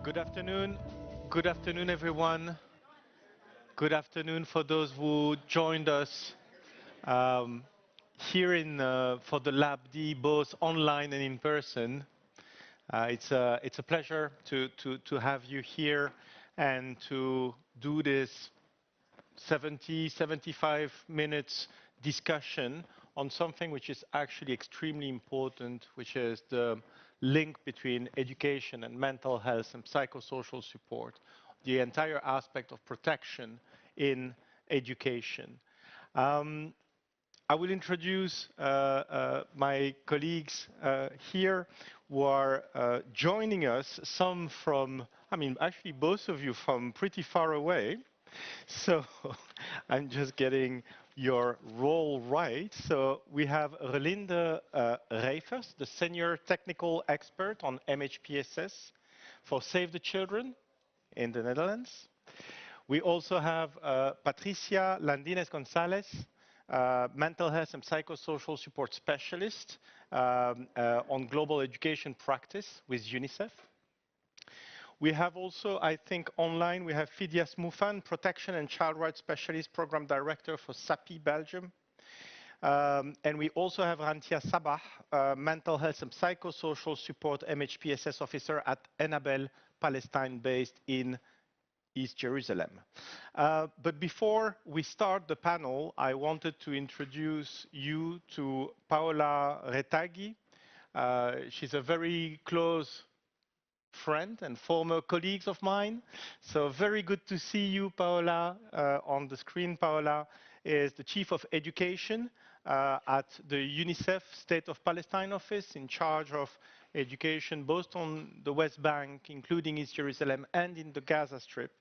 Good afternoon. Good afternoon, everyone. Good afternoon for those who joined us um, here for the Lab D, both online and in person. It's a pleasure to have you here and to do this 75 minutes discussion on something which is actually extremely important, which is the link between education and mental health and psychosocial support, the entire aspect of protection in education. Um, I will introduce my colleagues here who are joining us, some from, actually both of you from pretty far away. So I'm just getting your role right. So we have Relinde Reifers, the Senior Technical Expert on MHPSS for Save the Children in the Netherlands. We also have Patricia Landines Gonzalez, Mental Health and Psychosocial Support Specialist on Global Education Practice with UNICEF. We have also, I think, online, we have Fidias Moufan, Protection and Child Rights Specialist Program Director for SAPI Belgium. And we also have Rantia Sabah, Mental Health and Psychosocial Support MHPSS Officer at Enabel Palestine, based in East Jerusalem. But before we start the panel, I wanted to introduce you to Paola Retaghi. She's a very close friend and former colleagues of mine. So very good to see you, Paola, on the screen. Paola is the Chief of Education at the UNICEF State of Palestine office, in charge of education both on the West Bank, including East Jerusalem, and in the Gaza Strip.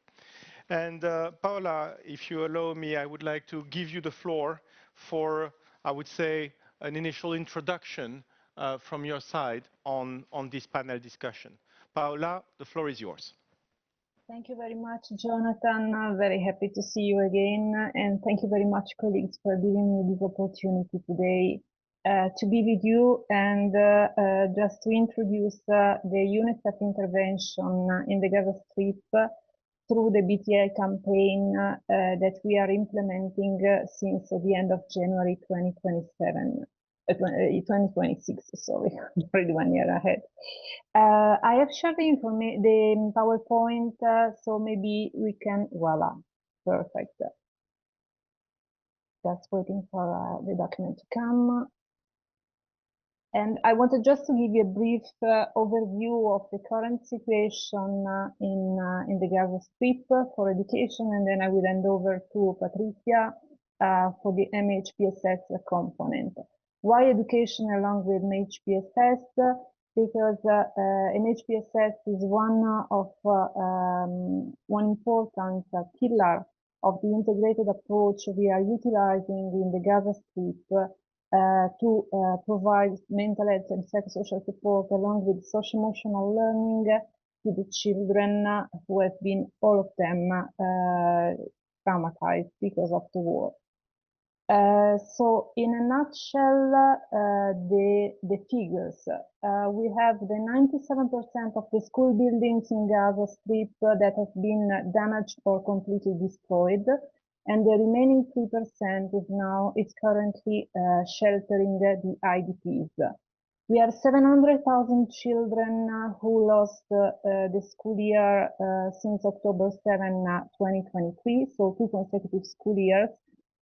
And Paola, if you allow me, I would like to give you the floor for, I would say, an initial introduction from your side on this panel discussion. Paola, the floor is yours. Thank you very much, Jonathan. Very happy to see you again. And thank you very much, colleagues, for giving me this opportunity today to be with you and just to introduce the UNICEF intervention in the Gaza Strip through the BTI campaign that we are implementing since the end of January 2027. 2026, sorry, already 1 year ahead. I have shared the PowerPoint, so maybe we can, voila, perfect. Just waiting for the document to come. And I wanted just to give you a brief overview of the current situation in the Gaza Strip for education, and then I will hand over to Patricia for the MHPSS component. Why education along with MHPSS? Because MHPSS is one important pillar of the integrated approach we are utilizing in the Gaza Strip to provide mental health and psychosocial support along with social-emotional learning to the children who have been, all of them, traumatized because of the war. So in a nutshell, the figures. We have the 97% of the school buildings in Gaza Strip that have been damaged or completely destroyed, and the remaining 3% is currently sheltering the IDPs. We have 700,000 children who lost the school year since October 7, 2023, so 2 consecutive school years,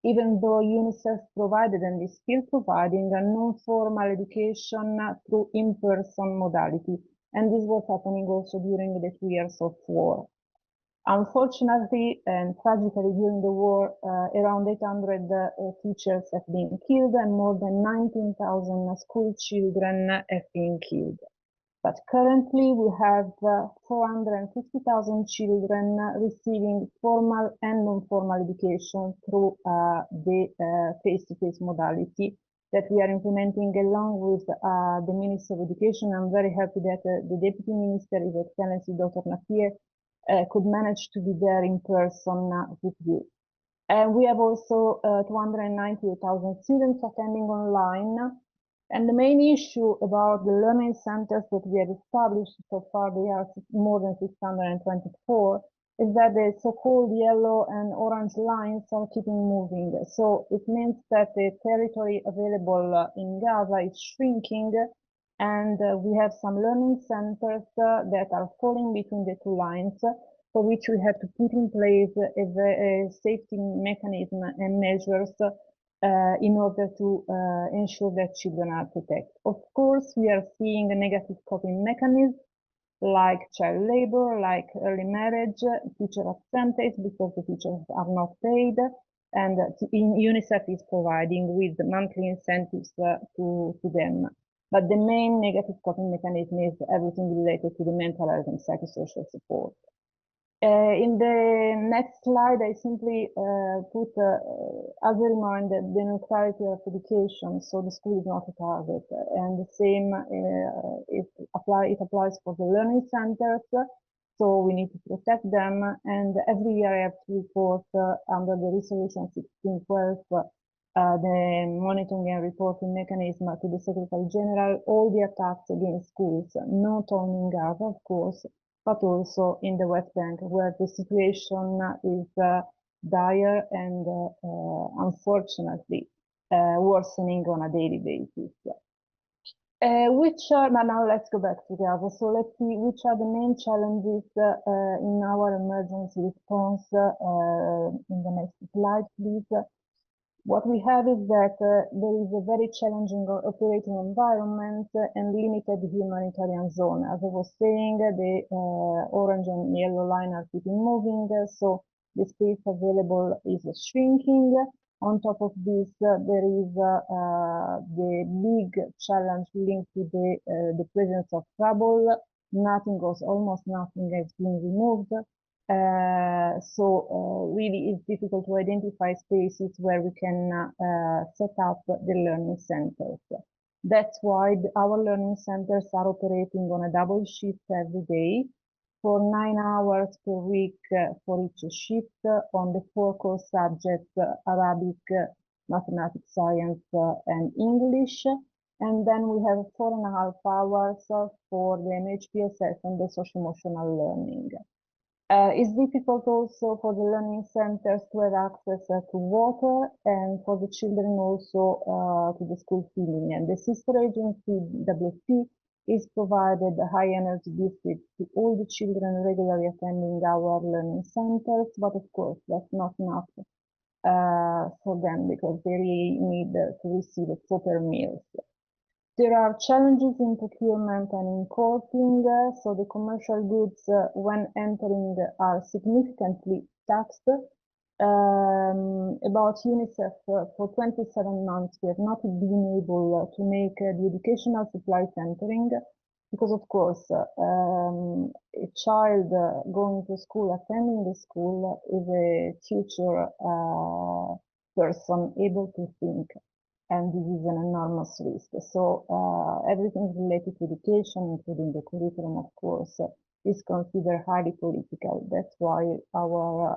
even though UNICEF provided and is still providing a non-formal education through in-person modality. And this was happening also during the 2 years of war. Unfortunately and tragically, during the war, around 800 teachers have been killed and more than 19,000 school children have been killed. But currently, we have 450,000 children receiving formal and non-formal education through the face-to-face modality that we are implementing along with the Minister of Education. I'm very happy that the Deputy Minister, His Excellency Dr. Nafier, could manage to be there in person with you. And we have also 298,000 students attending online And the main issue about the learning centers that we have established so far, they are more than 624, is that the so-called yellow and orange lines are keeping moving. So it means that the territory available in Gaza is shrinking, and we have some learning centers that are falling between the two lines, for which we have to put in place a safety mechanism and measures in order to ensure that children are protected. Of course, we are seeing a negative coping mechanism like child labor, like early marriage, teacher absentees because the teachers are not paid, and UNICEF is providing with monthly incentives to them. But the main negative coping mechanism is everything related to the mental health and psychosocial support. In the next slide, I simply put as a reminder the neutrality of education, so the school is not a target, and the same it applies for the learning centers. So we need to protect them, and every year I have to report under the resolution 1612 the monitoring and reporting mechanism to the Secretary General all the attacks against schools, not only in Gaza, of course, but also in the West Bank, where the situation is dire and unfortunately worsening on a daily basis. Now let's go back to Gaza. So let's see which are the main challenges in our emergency response. In the next slide, please. What we have is that there is a very challenging operating environment and limited humanitarian zone. As I was saying, the orange and yellow line are keeping moving, so the space available is shrinking. On top of this, there is the big challenge linked to the presence of trouble. Almost nothing has been removed. Really it's difficult to identify spaces where we can set up the learning centers. That's why our learning centers are operating on a double shift every day for 9 hours per week for each shift on the 4 core subjects, Arabic, mathematics, science, and English. And then we have 4.5 hours for the MHPSS and the social emotional learning. It's difficult also for the learning centers to have access to water, and for the children also to the school feeding. And the sister agency, WFP, is provided high energy district to all the children regularly attending our learning centers, but of course that's not enough for them because they really need to receive proper meals. There are challenges in procurement and importing, so the commercial goods when entering are significantly taxed. About UNICEF, for 27 months we have not been able to make the educational supplies entering because of course a child going to school, attending the school is a future person able to think, and this is an enormous risk. So everything related to education, including the curriculum, of course, is considered highly political. That's why our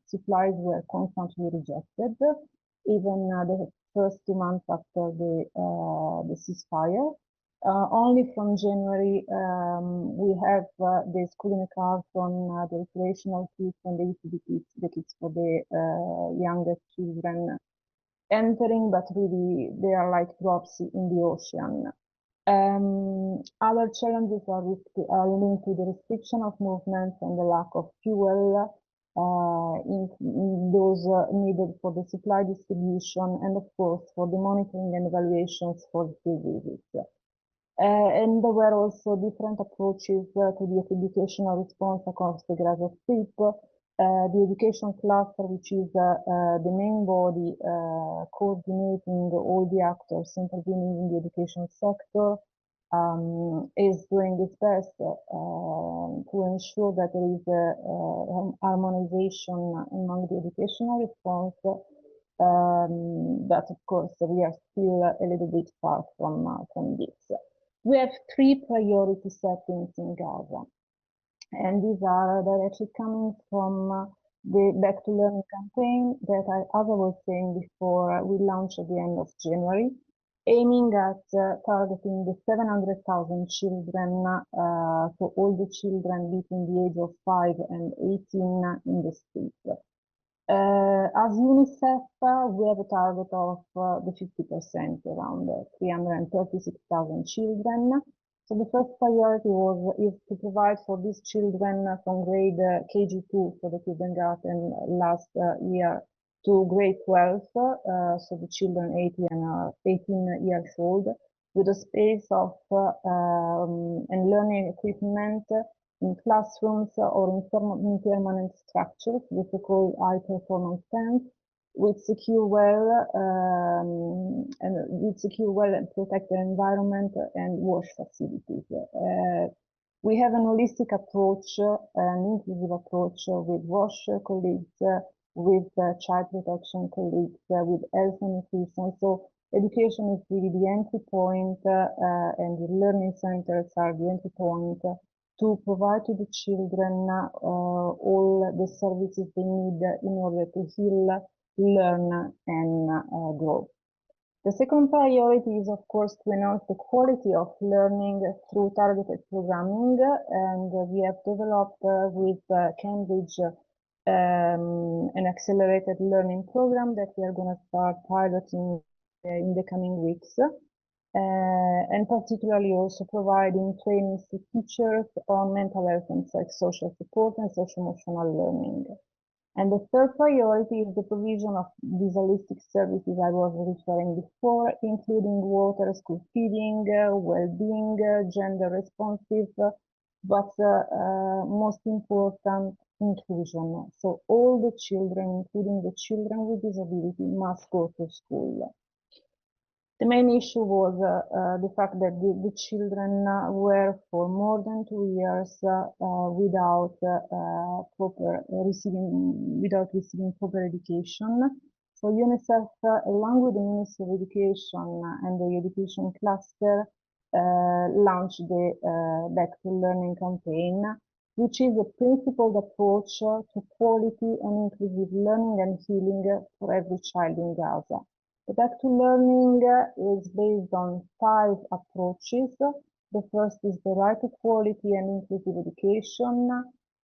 supplies were constantly rejected, even the first 2 months after the ceasefire. Only from January we have the school in a carton, the recreational kits and the ECD kits, the kits for the youngest children entering, but really they are like drops in the ocean. Other challenges are linked to the restriction of movements and the lack of fuel in those needed for the supply distribution, and of course for the monitoring and evaluations for the field visits. And there were also different approaches to the educational response across the Gaza Strip. The education cluster, which is the main body coordinating all the actors intervening in the education sector, is doing its best to ensure that there is harmonization among the educational response, but of course we are still a little bit far from this. We have 3 priority settings in Gaza, and these are directly coming from the Back to Learning campaign that, as I was saying before, we launched at the end of January. aiming at targeting the 700,000 children, so all the children between the age of 5 and 18 in the street. As UNICEF, we have a target of the 50%, around 336,000 children. So the first priority is to provide for these children from grade KG2 for the kindergarten last year to grade 12, so the children 18 years old, with a space of and learning equipment in classrooms or in permanent structures, which we call high-performance stands, with secure well and protected environment and wash facilities. We have an holistic approach, an inclusive approach with WASH colleagues, with child protection colleagues, with health and nutrition. So education is really the entry point, and the learning centers are the entry point to provide to the children all the services they need in order to heal, learn, and grow. The second priority is, of course, to enhance the quality of learning through targeted programming, and we have developed with Cambridge an accelerated learning program that we are going to start piloting in the coming weeks, and particularly also providing trainings to teachers on mental health and psychosocial support and social-emotional learning. And the third priority is the provision of these holistic services I was referring before, including water, school feeding, well-being, gender responsive, but most important, inclusion. So all the children, including the children with disability, must go to school. The main issue was the fact that the children were for more than 2 years without receiving proper education. So UNICEF, along with the Ministry of Education and the Education Cluster, launched the Back to Learning campaign, which is a principled approach to quality and inclusive learning and healing for every child in Gaza. The Back to Learning is based on 5 approaches. The first is the right to quality and inclusive education.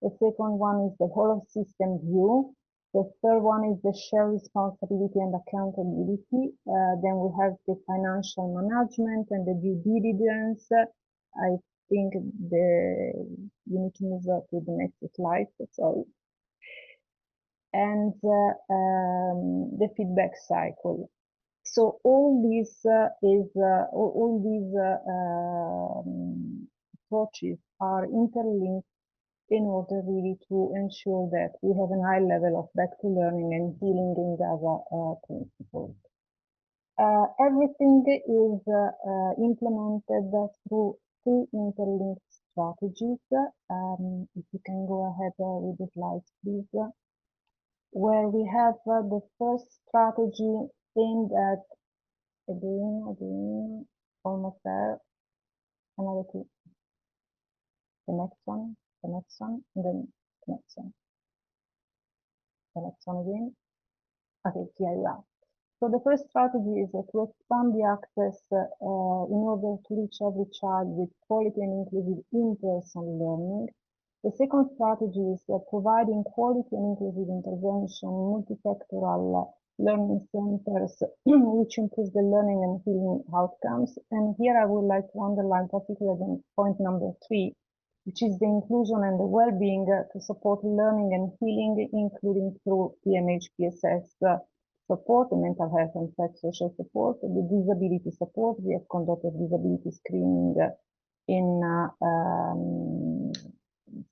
The second one is the whole of system view. The third one is the shared responsibility and accountability. Then we have the financial management and the due diligence. I think you need to move to the next slide. Sorry. And the feedback cycle. So all these approaches are interlinked in order really to ensure that we have a high level of back to learning and healing in Gaza principles. Everything is implemented through 3 interlinked strategies. If you can go ahead with the slides, please. Where we have the first strategy aimed at again, almost there. Another 2. The next one, and then the next one. The next one again. Okay, here you are. So the first strategy is to expand the access in order to reach every child with quality and inclusive in-person learning. The second strategy is providing quality and inclusive intervention, multifactorial learning centers, which improves the learning and healing outcomes. And here I would like to underline particularly point number 3, which is the inclusion and the well-being to support learning and healing, including through the MHPSS support, the mental health and psychosocial support, the disability support. We have conducted disability screening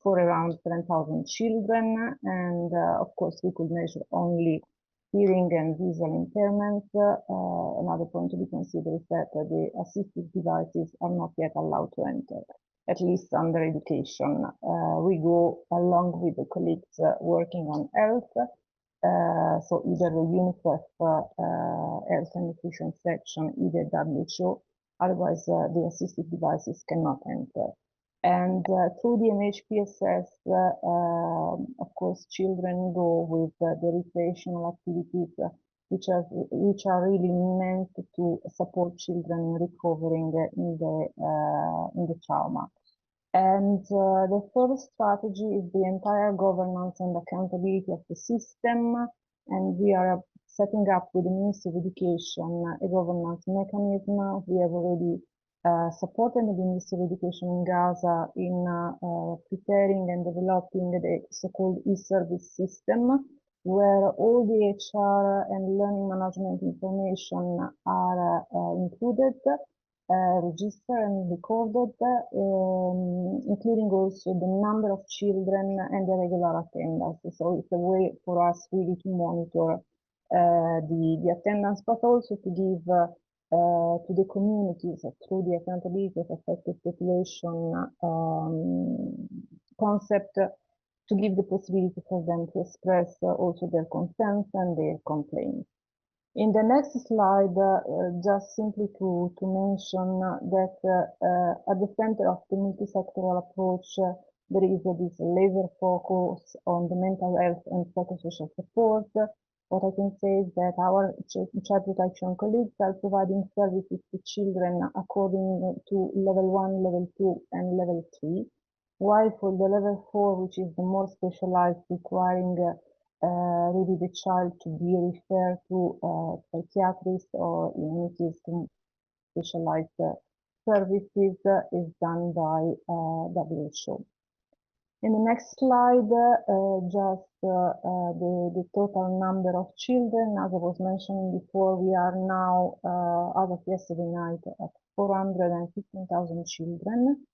for around 7,000 children, and of course we could measure only hearing and visual impairments. Another point to be considered is that the assistive devices are not yet allowed to enter, at least under education. We go along with the colleagues working on health, so either the UNICEF Health and Nutrition section, either WHO, otherwise the assistive devices cannot enter. And through the MHPSS, of course, children go with the recreational activities which are really meant to support children in recovering in the trauma. And the first strategy is the entire governance and accountability of the system. And we are setting up with the Ministry of Education a governance mechanism. We have already supported the Ministry of Education in Gaza in preparing and developing the so-called e-service system, where all the HR and learning management information are included, registered and recorded, including also the number of children and the regular attendance. So it's a way for us really to monitor the attendance, but also to give to the communities through the accountability of affected population concept, to give the possibility for them to express also their concerns and their complaints. In the next slide, just simply to mention that at the center of the multi-sectoral approach, there is this laser focus on the mental health and psychosocial support. What I can say is that our child protection colleagues are providing services to children according to level 1, level 2, and level 3, while for the level 4, which is the more specialized, requiring really the child to be referred to psychiatrists or in any case to specialized services, is done by WHO. In the next slide, just the total number of children. As I was mentioning before, we are now, as of yesterday night, at 415,000 children.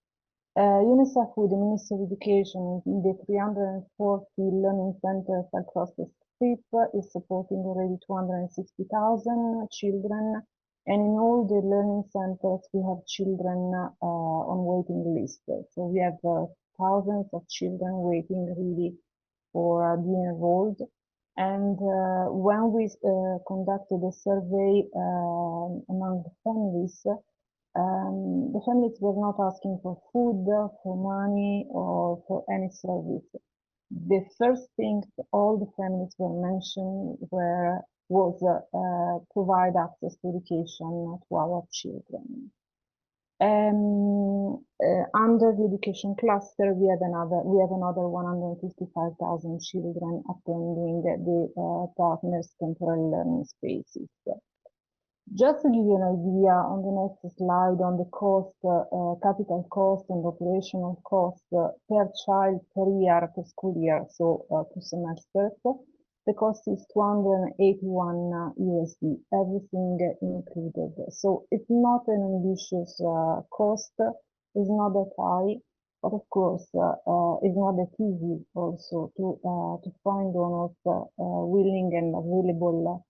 UNICEF, with the Ministry of Education, in the 340 learning centers across the strip, is supporting already 260,000 children. And in all the learning centers, we have children on waiting list. So we have thousands of children waiting really for being enrolled. And when we conducted a survey among the families, the families were not asking for food, for money, or for any service. The first thing all the families were mentioning was provide access to education to our children. Under the education cluster, we have another 155,000 children attending the partners' temporary learning spaces. Just to give you an idea, on the next slide, on the cost, capital cost and operational cost per child per year, per school year, so 2 semesters, the cost is 281 USD, everything included. So it's not an ambitious cost, it's not that high, but of course, it's not that easy also to find donors willing and available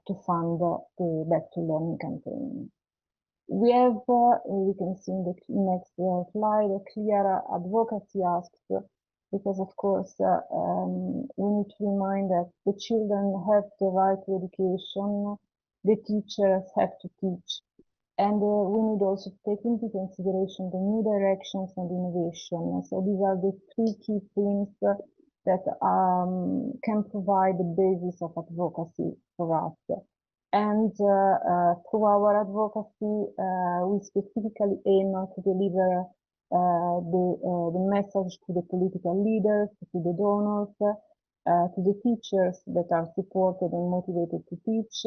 to fund the Back to Learning campaign. We have, we can see in the next slide, a clear advocacy asked, because of course we need to remind that the children have the right to education, the teachers have to teach, and we need also to take into consideration the new directions and innovation. So these are the 3 key themes that can provide the basis of advocacy for us. And through our advocacy, we specifically aim to deliver the message to the political leaders, to the donors, to the teachers that are supported and motivated to teach,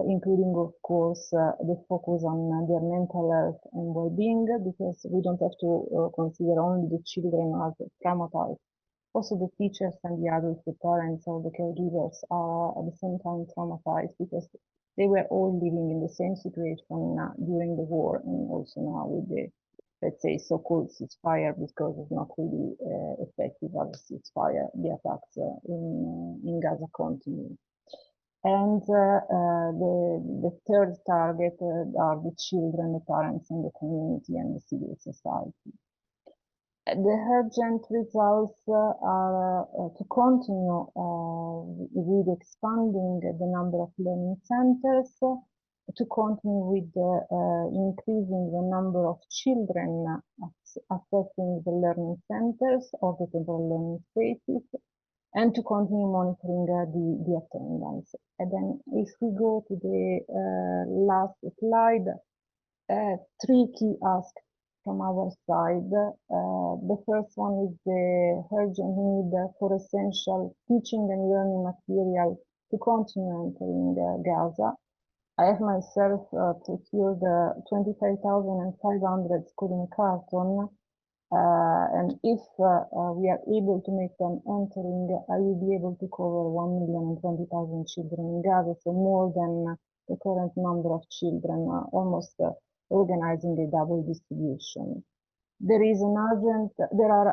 including, of course, the focus on their mental health and well-being, because we don't have to consider only the children as traumatized. Also, the teachers and the adults, the parents or the caregivers are at the same time traumatized because they were all living in the same situation during the war, and also now with the, let's say, so-called ceasefire, because it's not really effective as a ceasefire. The attacks in Gaza continue. And the third target are the children, the parents, and the community and the civil society. The urgent results are to continue with expanding the number of learning centers, to continue with increasing the number of children accessing the learning centers or the temporary learning spaces, and to continue monitoring the attendance. And then if we go to the last slide, three key asks from our side. The first one is the urgent need for essential teaching and learning material to continue entering Gaza. I have myself procured 25,500 schooling carton, and if we are able to make them entering, I will be able to cover 1,020,000 children in Gaza, so more than the current number of children, almost organizing a double distribution. There are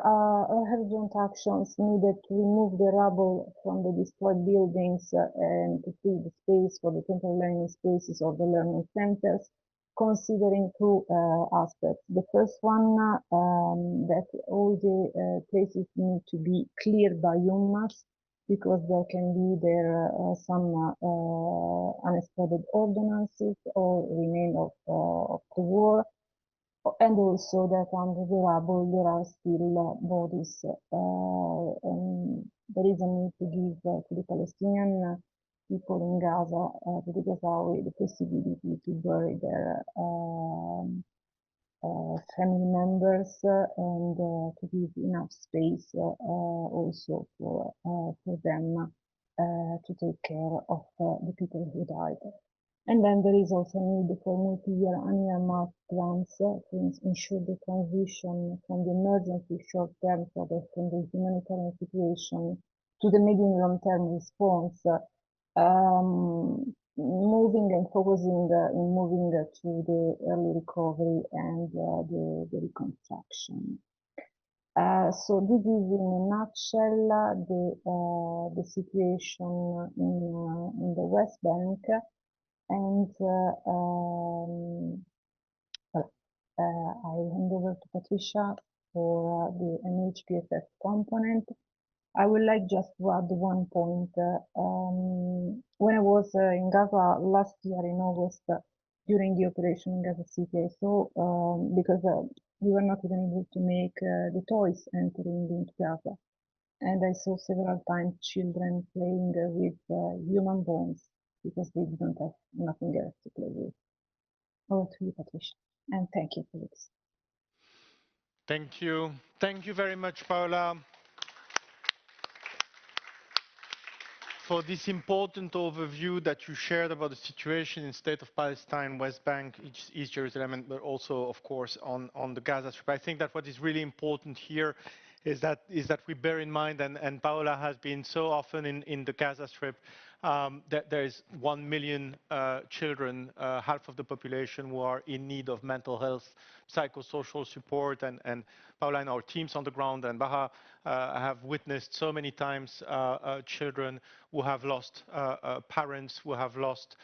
urgent actions needed to remove the rubble from the destroyed buildings and to free the space for the temporary learning spaces of the learning centers, considering two aspects. The first one, that all the places need to be cleared by UMAS, because there can be some unexploded ordnances or remain of the war, and also that under the rubble there are still bodies. There is a need to give to the Palestinian people in Gaza, to the Gazawi, the possibility to bury their family members and to give enough space also for them to take care of the people who died. And then there is also a need for multi-year unearmarked grants to ensure the transition from the emergency short-term product from the humanitarian situation to the medium-long-term response, moving and focusing in moving to the early recovery and the reconstruction. So this is in a nutshell the situation in the West Bank. And I hand over to Patricia for the MHPSS component. I would like just to add one point. When I was in Gaza last year in August, during the operation in Gaza City, I saw, because we were not even able to make the toys entering into Gaza. And I saw several times children playing with human bones, because they didn't have nothing else to play with. Over to you, Patricia, and thank you for this. Thank you. Thank you very much, Paola, for this important overview that you shared about the situation in State of Palestine, West Bank, East Jerusalem, but also, of course, on the Gaza Strip. I think that what is really important here is that we bear in mind, and Paola has been so often in the Gaza Strip, that there is 1 million children, half of the population, who are in need of mental health, psychosocial support, and Paola and our teams on the ground and Baha have witnessed so many times children who have lost parents, who have lost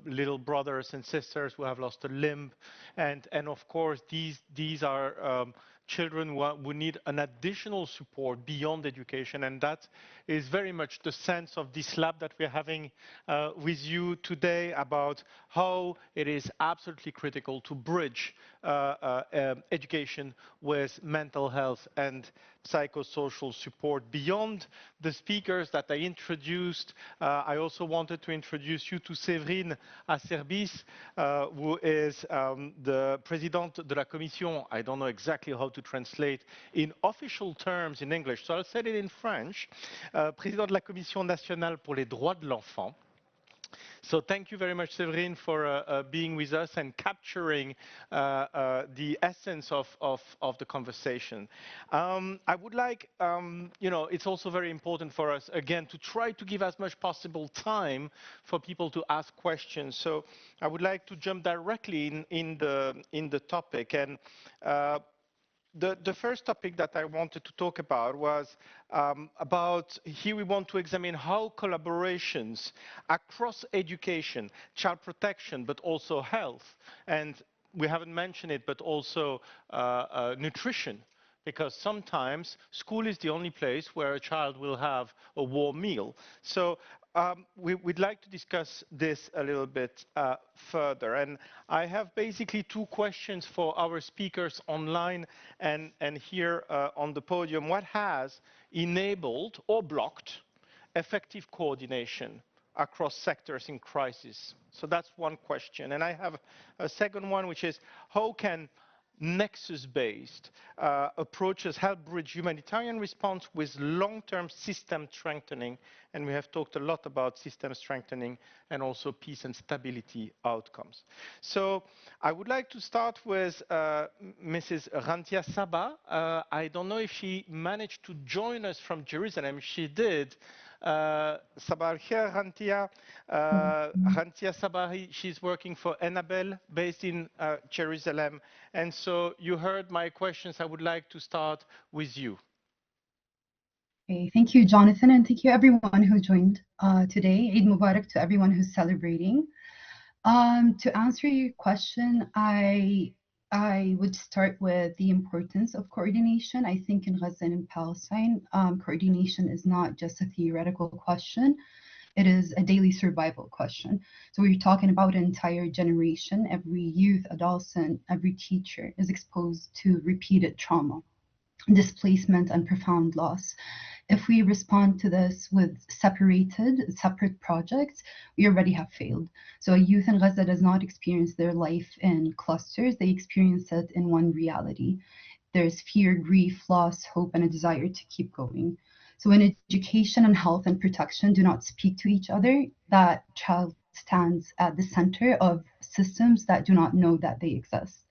little brothers and sisters, who have lost a limb, and of course these are children who need an additional support beyond education, and that is very much the sense of this lab that we're having with you today, about how it is absolutely critical to bridge education with mental health and psychosocial support. Beyond the speakers that I introduced, I also wanted to introduce you to Séverine Acerbis, who is the Présidente de la Commission. I don't know exactly how to translate in official terms in English, so I'll say it in French. Présidente de la Commission nationale pour les droits de l'enfant. So thank you very much, Séverine, for being with us and capturing the essence of the conversation. I would like, it's also very important for us, again, to try to give as much possible time for people to ask questions. So I would like to jump directly in the topic. And the first topic that I wanted to talk about was about, here we want to examine how collaborations across education, child protection, but also health, and we haven't mentioned it, but also nutrition, because sometimes school is the only place where a child will have a warm meal. So we'd like to discuss this a little bit further. And I have basically two questions for our speakers online and here on the podium. What has enabled or blocked effective coordination across sectors in crisis? So that's one question. And I have a second one, which is how can nexus-based approaches help bridge humanitarian response with long-term system strengthening? And we have talked a lot about system strengthening and also peace and stability outcomes. So I would like to start with Mrs. Rantia Sabah. I don't know if she managed to join us from Jerusalem. She did. Sabah al-Khair, Rantia. Rantia Sabahi, she's working for Enabel, based in Jerusalem. And so you heard my questions. I would like to start with you. Okay, thank you, Jonathan, and thank you everyone who joined today. Eid Mubarak to everyone who's celebrating. To answer your question, I would start with the importance of coordination. I think in Gaza and in Palestine, coordination is not just a theoretical question. It is a daily survival question. So we're talking about an entire generation. Every youth, adolescent, every teacher is exposed to repeated trauma, displacement, and profound loss. If we respond to this with separate projects, we already have failed. So a youth in Gaza does not experience their life in clusters, they experience it in one reality. There's fear, grief, loss, hope, and a desire to keep going. So when education and health and protection do not speak to each other, that child stands at the center of systems that do not know that they exist.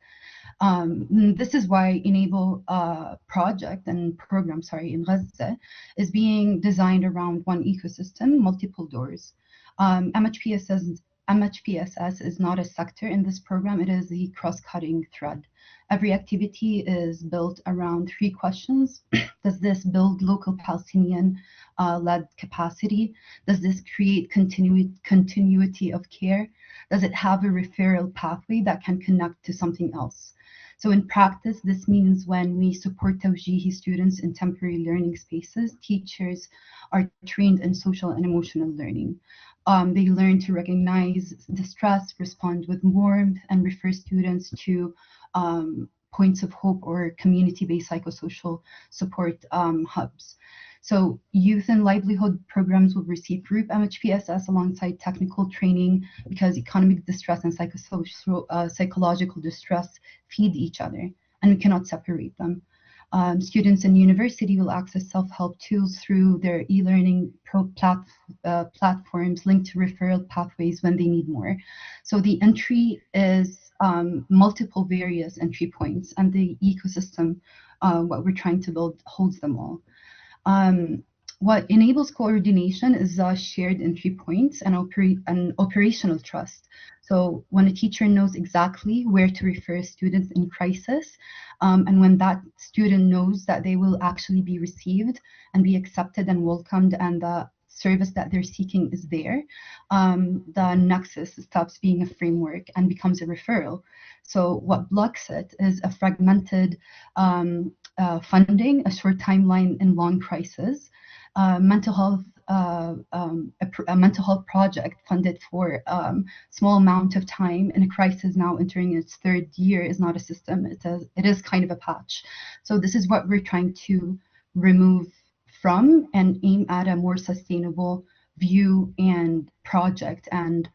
This is why Enable project and program, in Gaza, is being designed around one ecosystem, multiple doors. MHPSS is not a sector in this program, it is the cross-cutting thread. Every activity is built around three questions. Does this build local Palestinian led capacity? Does this create continuity of care? Does it have a referral pathway that can connect to something else? So in practice, this means when we support Tawjihi students in temporary learning spaces, teachers are trained in social and emotional learning. They learn to recognize distress, respond with warmth, and refer students to points of hope or community-based psychosocial support hubs. So youth and livelihood programs will receive group MHPSS alongside technical training because economic distress and psychological distress feed each other, and we cannot separate them. Students in university will access self-help tools through their e-learning platforms linked to referral pathways when they need more. So the entry is multiple various entry points, and the ecosystem, what we're trying to build, holds them all. What enables coordination is shared entry points and operational trust. So when a teacher knows exactly where to refer students in crisis, and when that student knows that they will actually be received and be accepted and welcomed, and the service that they're seeking is there, the nexus stops being a framework and becomes a referral. So what blocks it is a fragmented funding, a short timeline in long crisis, mental health, a mental health project funded for small amount of time in a crisis now entering its third year is not a system. It is kind of a patch. So this is what we're trying to remove from and aim at a more sustainable view and project and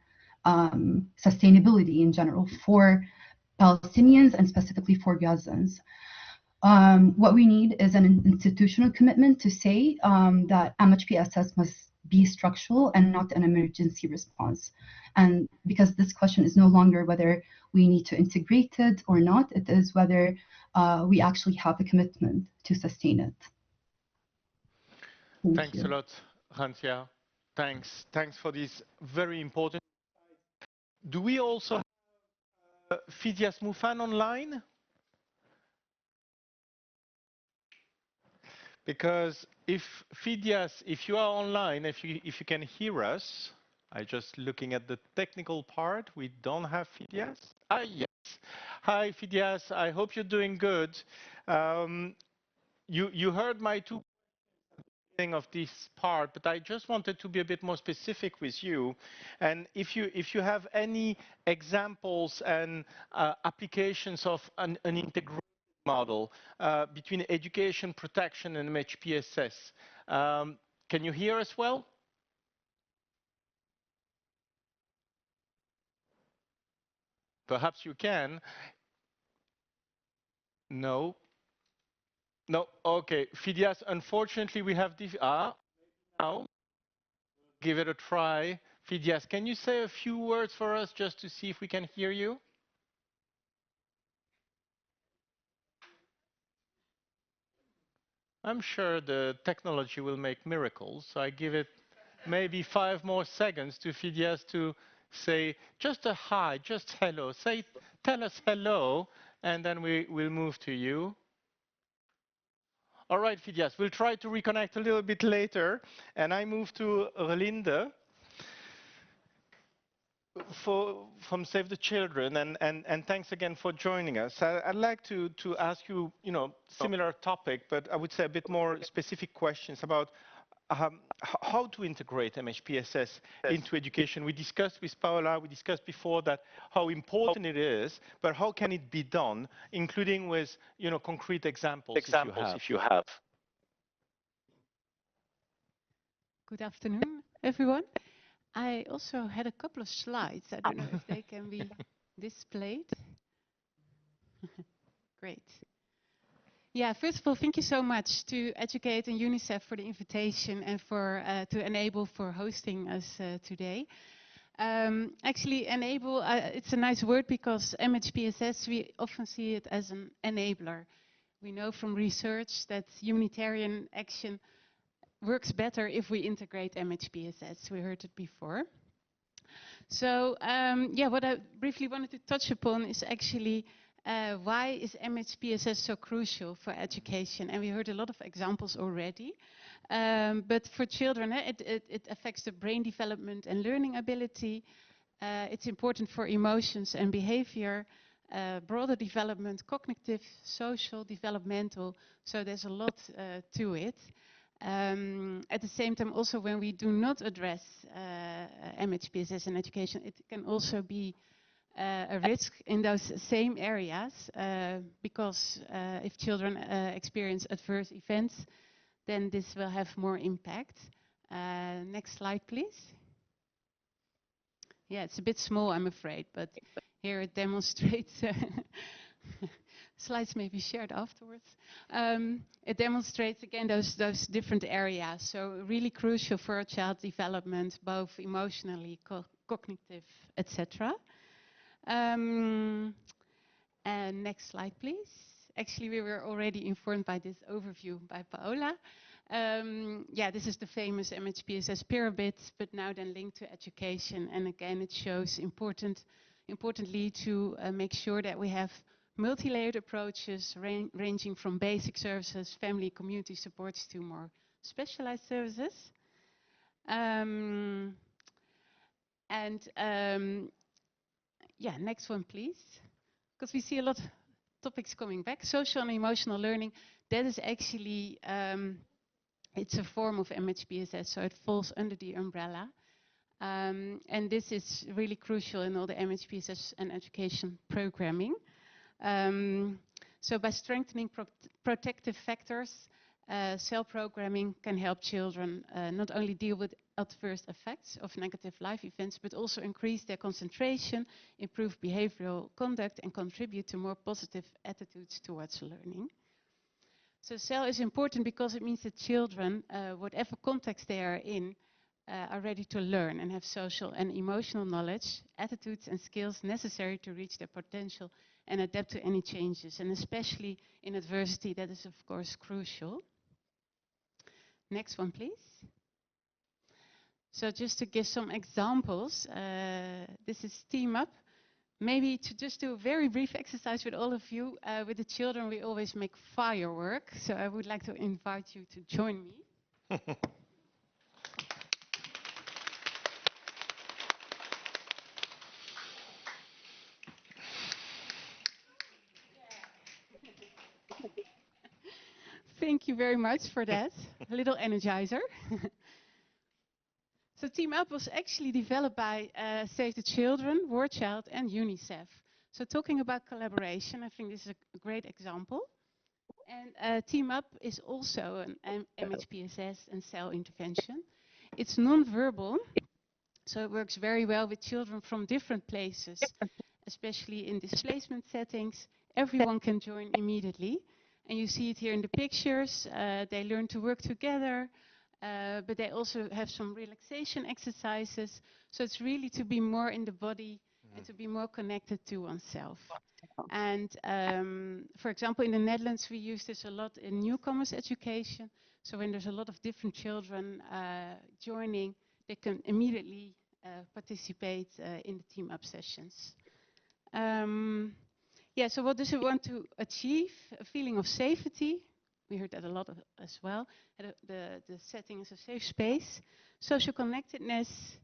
sustainability in general for Palestinians and specifically for Gazans. What we need is an institutional commitment to say that MHPSS must be structural and not an emergency response. And because this question is no longer whether we need to integrate it or not, it is whether we actually have the commitment to sustain it. Thanks a lot, Rantia. Thanks for this very important. Do we also have Fidias Mufan online? Because if Fidias, if you are online, if you can hear us, I just looking at the technical part. We don't have Fidias. Yes. Hi, Fidias. I hope you're doing good. You heard my two of this part, but I just wanted to be a bit more specific with you. And if you have any examples and applications of an integrated model between education, protection, and MHPSS. Can you hear us well? Perhaps you can. No. No. Okay. Fidias, unfortunately, we have now. Give it a try. Fidias, can you say a few words for us just to see if we can hear you? I'm sure the technology will make miracles. So I give it maybe 5 more seconds to Fidias to say just a hi, just hello. Tell us hello, and then we'll move to you. All right, Fidias, we'll try to reconnect a little bit later. And I move to Relinde from Save the Children, and thanks again for joining us. I'd like to ask you, similar topic, but I would say a bit more specific questions about how to integrate MHPSS into education. We discussed with Paola, we discussed before that how important it is, but how can it be done, including with concrete examples if you have. Good afternoon, everyone. I also had a couple of slides. I don't know if they can be displayed. Great. Yeah, first of all, thank you so much to Educaid and UNICEF for the invitation and for to enable for hosting us today. Actually, enable, it's a nice word because MHPSS, we often see it as an enabler. We know from research that humanitarian action works better if we integrate MHPSS. We heard it before. So yeah, what I briefly wanted to touch upon is actually why is MHPSS so crucial for education? And we heard a lot of examples already. But for children, it affects the brain development and learning ability. It's important for emotions and behavior, broader development, cognitive, social, developmental. So there's a lot to it. At the same time, also when we do not address MHPSS in education, it can also be a risk in those same areas because if children experience adverse events, then this will have more impact. Next slide, please. Yeah, it's a bit small, I'm afraid, but here it demonstrates. Slides may be shared afterwards. It demonstrates again those different areas. So really crucial for a child development, both emotionally, cognitive, etc. And next slide, please. Actually, we were already informed by this overview by Paola. Yeah, this is the famous MHPSS pyramid, but now then linked to education. And again, it shows importantly to make sure that we have multi-layered approaches ranging from basic services, family, community supports to more specialized services. Yeah, next one, please. Because we see a lot of topics coming back. Social and emotional learning, that is actually, it's a form of MHPSS, so it falls under the umbrella. And this is really crucial in all the MHPSS and education programming. So by strengthening protective factors, cell programming can help children not only deal with adverse effects of negative life events, but also increase their concentration, improve behavioral conduct, and contribute to more positive attitudes towards learning. So cell is important because it means that children, whatever context they are in, are ready to learn and have social and emotional knowledge, attitudes and skills necessary to reach their potential and adapt to any changes. And especially in adversity, that is of course crucial. Next one, please. So just to give some examples, this is Team Up. Maybe to just do a very brief exercise with all of you. With the children, we always make firework. So I would like to invite you to join me. Thank you very much for that. A little energizer. So Team Up was actually developed by Save the Children, War Child and UNICEF. So talking about collaboration, I think this is a great example. And Team Up is also an MHPSS and cell intervention. It's non-verbal, so it works very well with children from different places, especially in displacement settings. Everyone can join immediately. And you see it here in the pictures. They learn to work together, but they also have some relaxation exercises. So it's really to be more in the body and to be more connected to oneself. And for example, in the Netherlands, we use this a lot in newcomers education. So when there's a lot of different children joining, they can immediately participate in the Team Up sessions. Yeah, so what does it want to achieve? A feeling of safety. We heard that a lot as well. The setting is a safe space. Social connectedness,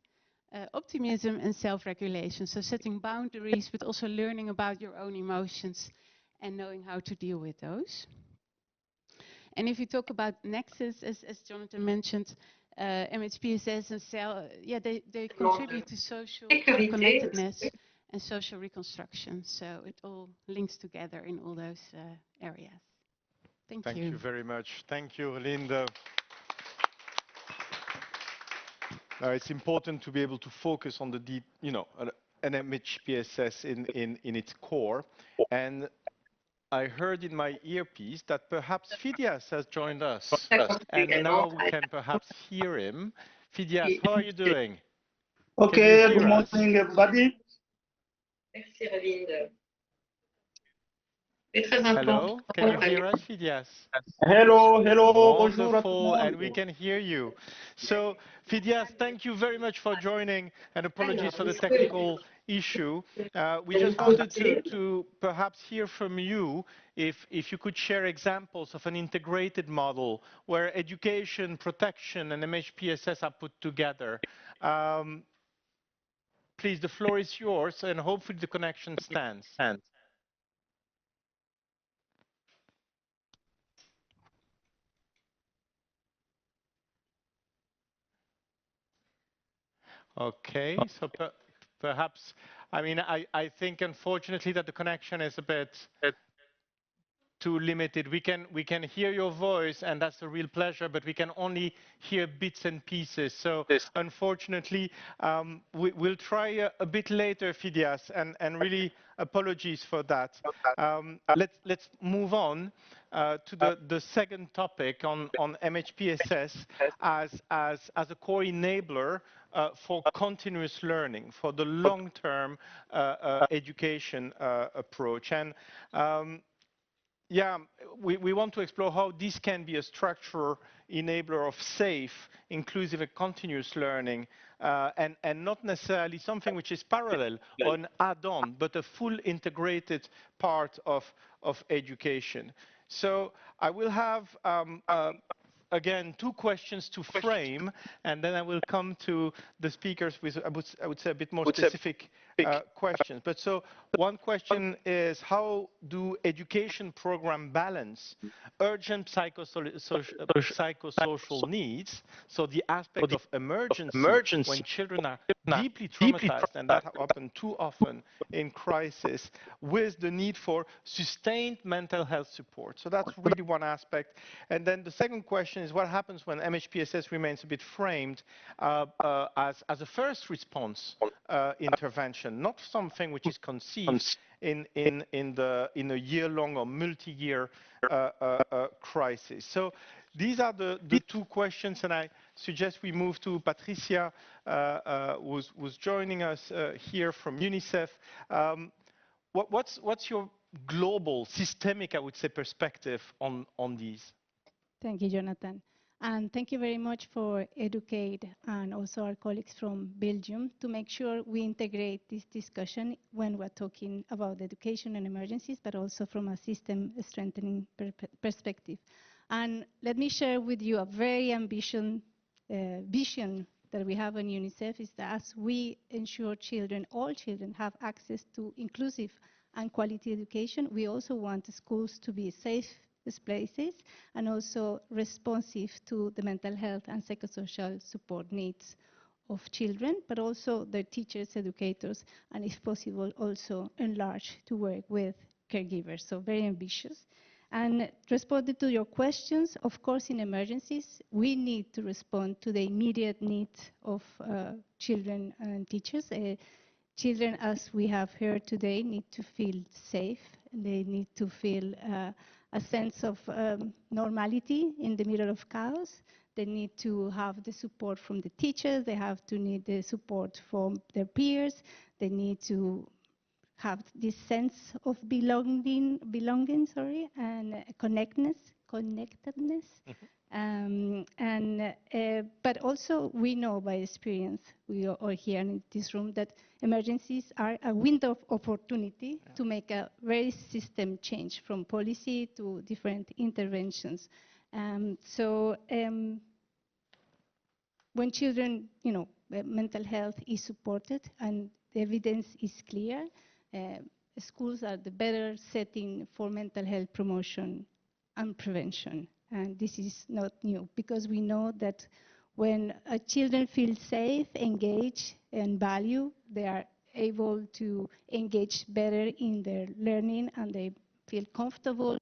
optimism and self-regulation. So setting boundaries, but also learning about your own emotions and knowing how to deal with those. And if you talk about nexus, as Jonathan mentioned, MHPSS and cell, yeah, they contribute to social connectedness and social reconstruction. So it all links together in all those areas. Thank you. Thank you very much. Thank you, Linda. It's important to be able to focus on the deep, an MHPSS in its core. And I heard in my earpiece that perhaps Phidias has joined us. And now we can perhaps hear him. Phidias, how are you doing? Okay, good morning, everybody. Hello, can you hear us, Phidias? Hello, hello, wonderful, and we can hear you. So, Phidias, thank you very much for joining, and apologies for the technical issue. We just wanted to perhaps hear from you if you could share examples of an integrated model where education, protection, and MHPSS are put together. Please, the floor is yours, and hopefully the connection stands. Okay, so perhaps, I mean, I think unfortunately that the connection is a bit too limited. We can hear your voice, and that's a real pleasure, but we can only hear bits and pieces. So unfortunately, we'll try a bit later, Phidias, and really apologies for that. Let's move on to the second topic on MHPSS as a core enabler for continuous learning, for the long-term education approach. And yeah, we want to explore how this can be a structural enabler of safe, inclusive and continuous learning, and not necessarily something which is parallel or an add-on, but a full integrated part of education. So I will have, again, two questions to frame, and then I will come to the speakers with, I would say, a bit more specific questions. But so one question is, how do education program balance urgent psychosocial needs, so the aspect of emergency when children are deeply traumatized, and that happens too often in crisis, with the need for sustained mental health support. So that's really one aspect. And then the second question is, what happens when MHPSS remains a bit framed as a first response intervention, not something which is conceived in a year-long or multi-year crisis. So these are the two questions, and I suggest we move to Patricia, who's joining us here from UNICEF. What's your global, systemic, I would say, perspective on these? Thank you, Jonathan. And thank you very much for Educaid and also our colleagues from Belgium to make sure we integrate this discussion when we're talking about education and emergencies, but also from a system strengthening perspective. And let me share with you a very ambitious vision that we have in UNICEF, is that as we ensure children, all children, have access to inclusive and quality education, we also want schools to be safe spaces, and also responsive to the mental health and psychosocial support needs of children, but also their teachers, educators, and if possible, also enlarge to work with caregivers. So very ambitious. And responding to your questions, of course, in emergencies, we need to respond to the immediate needs of children and teachers. Children, as we have heard today, need to feel safe. They need to feel a sense of normality in the middle of chaos. They need to have the support from the teachers. They have to need the support from their peers. They need to have this sense of belonging, and connectedness. But also we know by experience, we are all here in this room, that emergencies are a window of opportunity to make a very system change from policy to different interventions. When children, mental health is supported and the evidence is clear, schools are the better setting for mental health promotion and prevention. And this is not new, because we know that when children feel safe, engaged, and valued, they are able to engage better in their learning, and they feel comfortable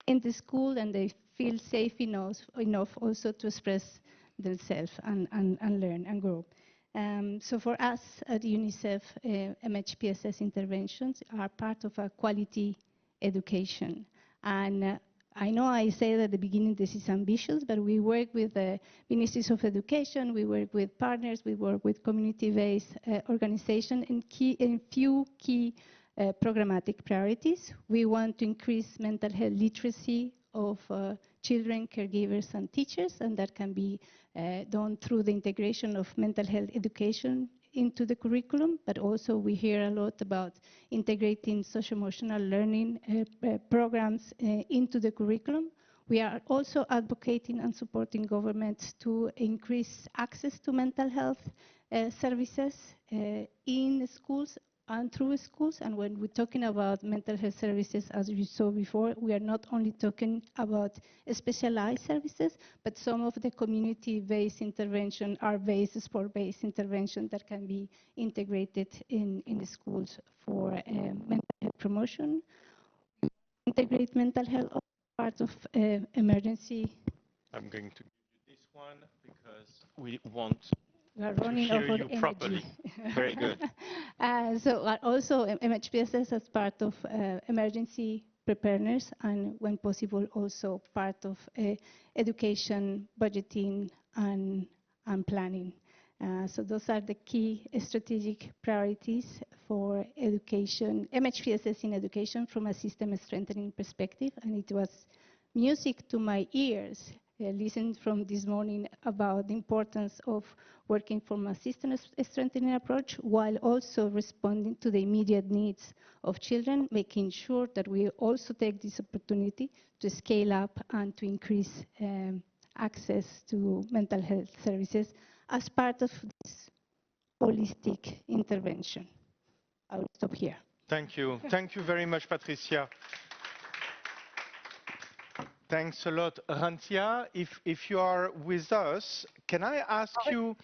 in the school, and they feel safe enough also to express themselves and learn and grow. So for us at UNICEF, MHPSS interventions are part of a quality education. And I know I said at the beginning this is ambitious, but we work with the ministries of education, we work with partners, we work with community-based organizations in few key programmatic priorities. We want to increase mental health literacy of children, caregivers, and teachers, and that can be done through the integration of mental health education into the curriculum, but also we hear a lot about integrating social-emotional learning programs into the curriculum. We are also advocating and supporting governments to increase access to mental health services in schools and through schools. And when we're talking about mental health services, as you saw before, we are not only talking about specialized services, but some of the community-based intervention are based, sport-based intervention that can be integrated in the schools for mental health promotion. Integrate mental health as part of emergency. I'm going to give you this one because we want We are running to hear over you energy. properly. Very good. So also MHPSS as part of emergency preparedness, and when possible also part of education, budgeting, and planning. So those are the key strategic priorities for education, MHPSS in education from a system strengthening perspective. And it was music to my ears listened from this morning about the importance of working from a system strengthening approach while also responding to the immediate needs of children, making sure that we also take this opportunity to scale up and to increase access to mental health services as part of this holistic intervention. I will stop here. Thank you. Thank you very much, Patricia. Thanks a lot. Rantia, if you are with us, can I ask you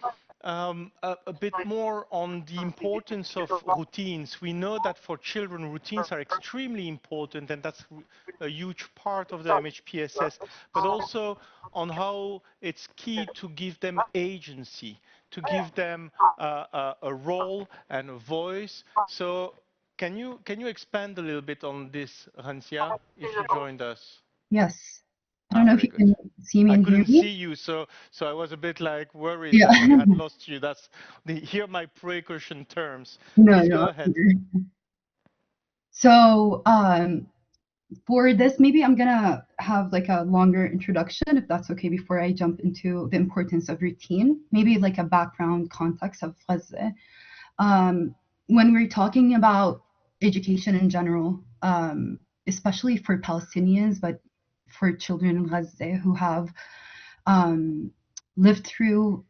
a bit more on the importance of routines? We know that for children, routines are extremely important, and that's a huge part of the MHPSS, but also on how it's key to give them agency, to give them a role and a voice. So can you expand a little bit on this, Rantia, if you joined us? Yes. I don't know if you can see me and hear me. I couldn't see you, so I was a bit like worried Yeah. that we had lost you. That's here my precaution terms. No, Please no. go ahead. So for this, maybe I'm gonna have like a longer introduction, if that's okay, before I jump into the importance of routine. Maybe like a background context of Gaza. When we're talking about education in general, especially for Palestinians, but for children in Gaza who have lived through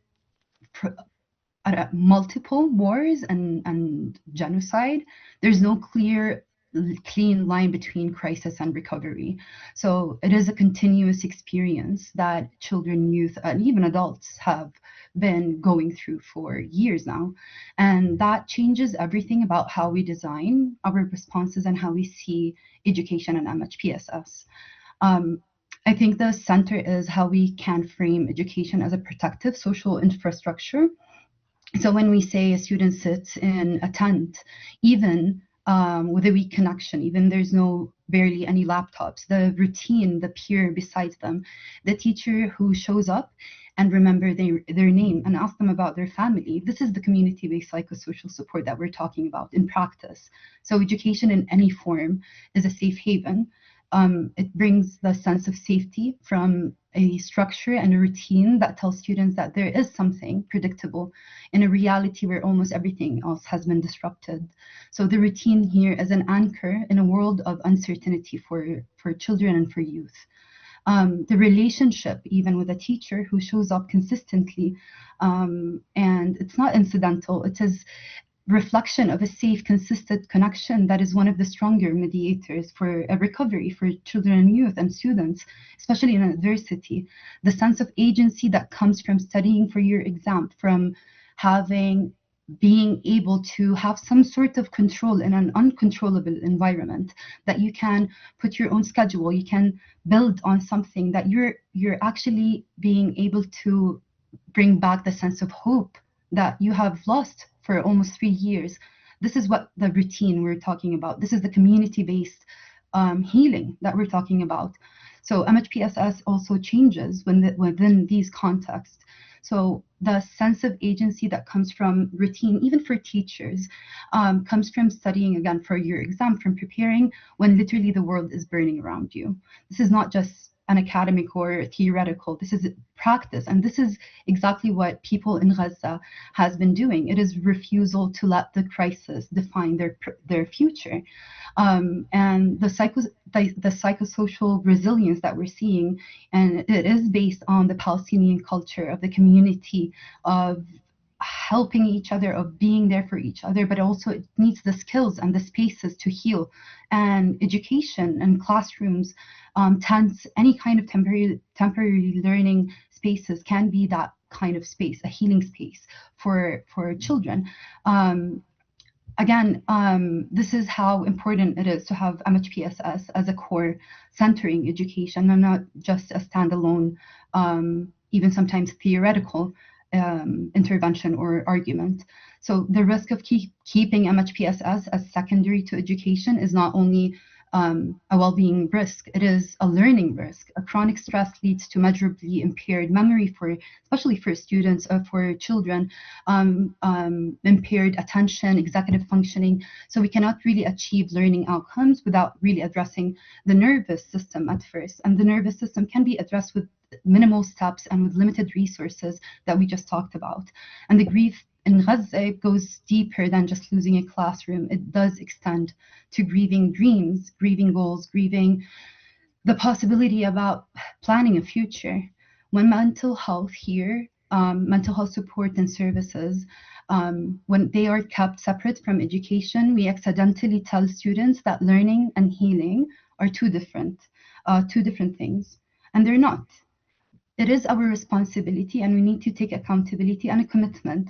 multiple wars and genocide, there's no clear clean line between crisis and recovery. So it is a continuous experience that children, youth, and even adults have been going through for years now. And that changes everything about how we design our responses and how we see education and MHPSS. I think the center is how we can frame education as a protective social infrastructure. So when we say a student sits in a tent, even with a weak connection, even there's barely any laptops, the routine, the peer beside them, the teacher who shows up and remember their name and ask them about their family. This is the community-based psychosocial support that we're talking about in practice. So education in any form is a safe haven. It brings the sense of safety from a structure and a routine that tells students that there is something predictable in a reality where almost everything else has been disrupted. So the routine here is an anchor in a world of uncertainty for children and for youth. The relationship, even with a teacher who shows up consistently, and it's not incidental, it is reflection of a safe, consistent connection that is one of the stronger mediators for a recovery for children and youth and students, especially in adversity. The sense of agency that comes from studying for your exam, from being able to have some sort of control in an uncontrollable environment, that you can put your own schedule, you can build on something, that you're actually being able to bring back the sense of hope that you have lost for almost 3 years. This is what the routine we're talking about. This is the community-based healing that we're talking about. So MHPSS also changes within these contexts. So the sense of agency that comes from routine, even for teachers, comes from studying again for your exam, from preparing when literally the world is burning around you. This is not just an academic or theoretical. This is practice, and this is exactly what people in Gaza has been doing. It is refusal to let the crisis define their future, and the psychosocial resilience that we're seeing, and it is based on the Palestinian culture of the community, of helping each other, of being there for each other, but also it needs the skills and the spaces to heal. And education and classrooms, tents, any kind of temporary learning spaces can be that kind of space, a healing space for children. Again, this is how important it is to have MHPSS as a core centering education and not just a standalone, even sometimes theoretical intervention or argument. So the risk of keeping MHPSS as secondary to education is not only a well-being risk, it is a learning risk. A chronic stress leads to measurably impaired memory especially for students or for children, impaired attention, executive functioning. So we cannot really achieve learning outcomes without really addressing the nervous system at first. And the nervous system can be addressed with minimal steps and with limited resources that we just talked about. And the grief in Gaza goes deeper than just losing a classroom. It does extend to grieving dreams, grieving goals, grieving the possibility about planning a future. When mental health here, mental health support and services, when they are kept separate from education, we accidentally tell students that learning and healing are two different things, and they're not. It is our responsibility, and we need to take accountability and a commitment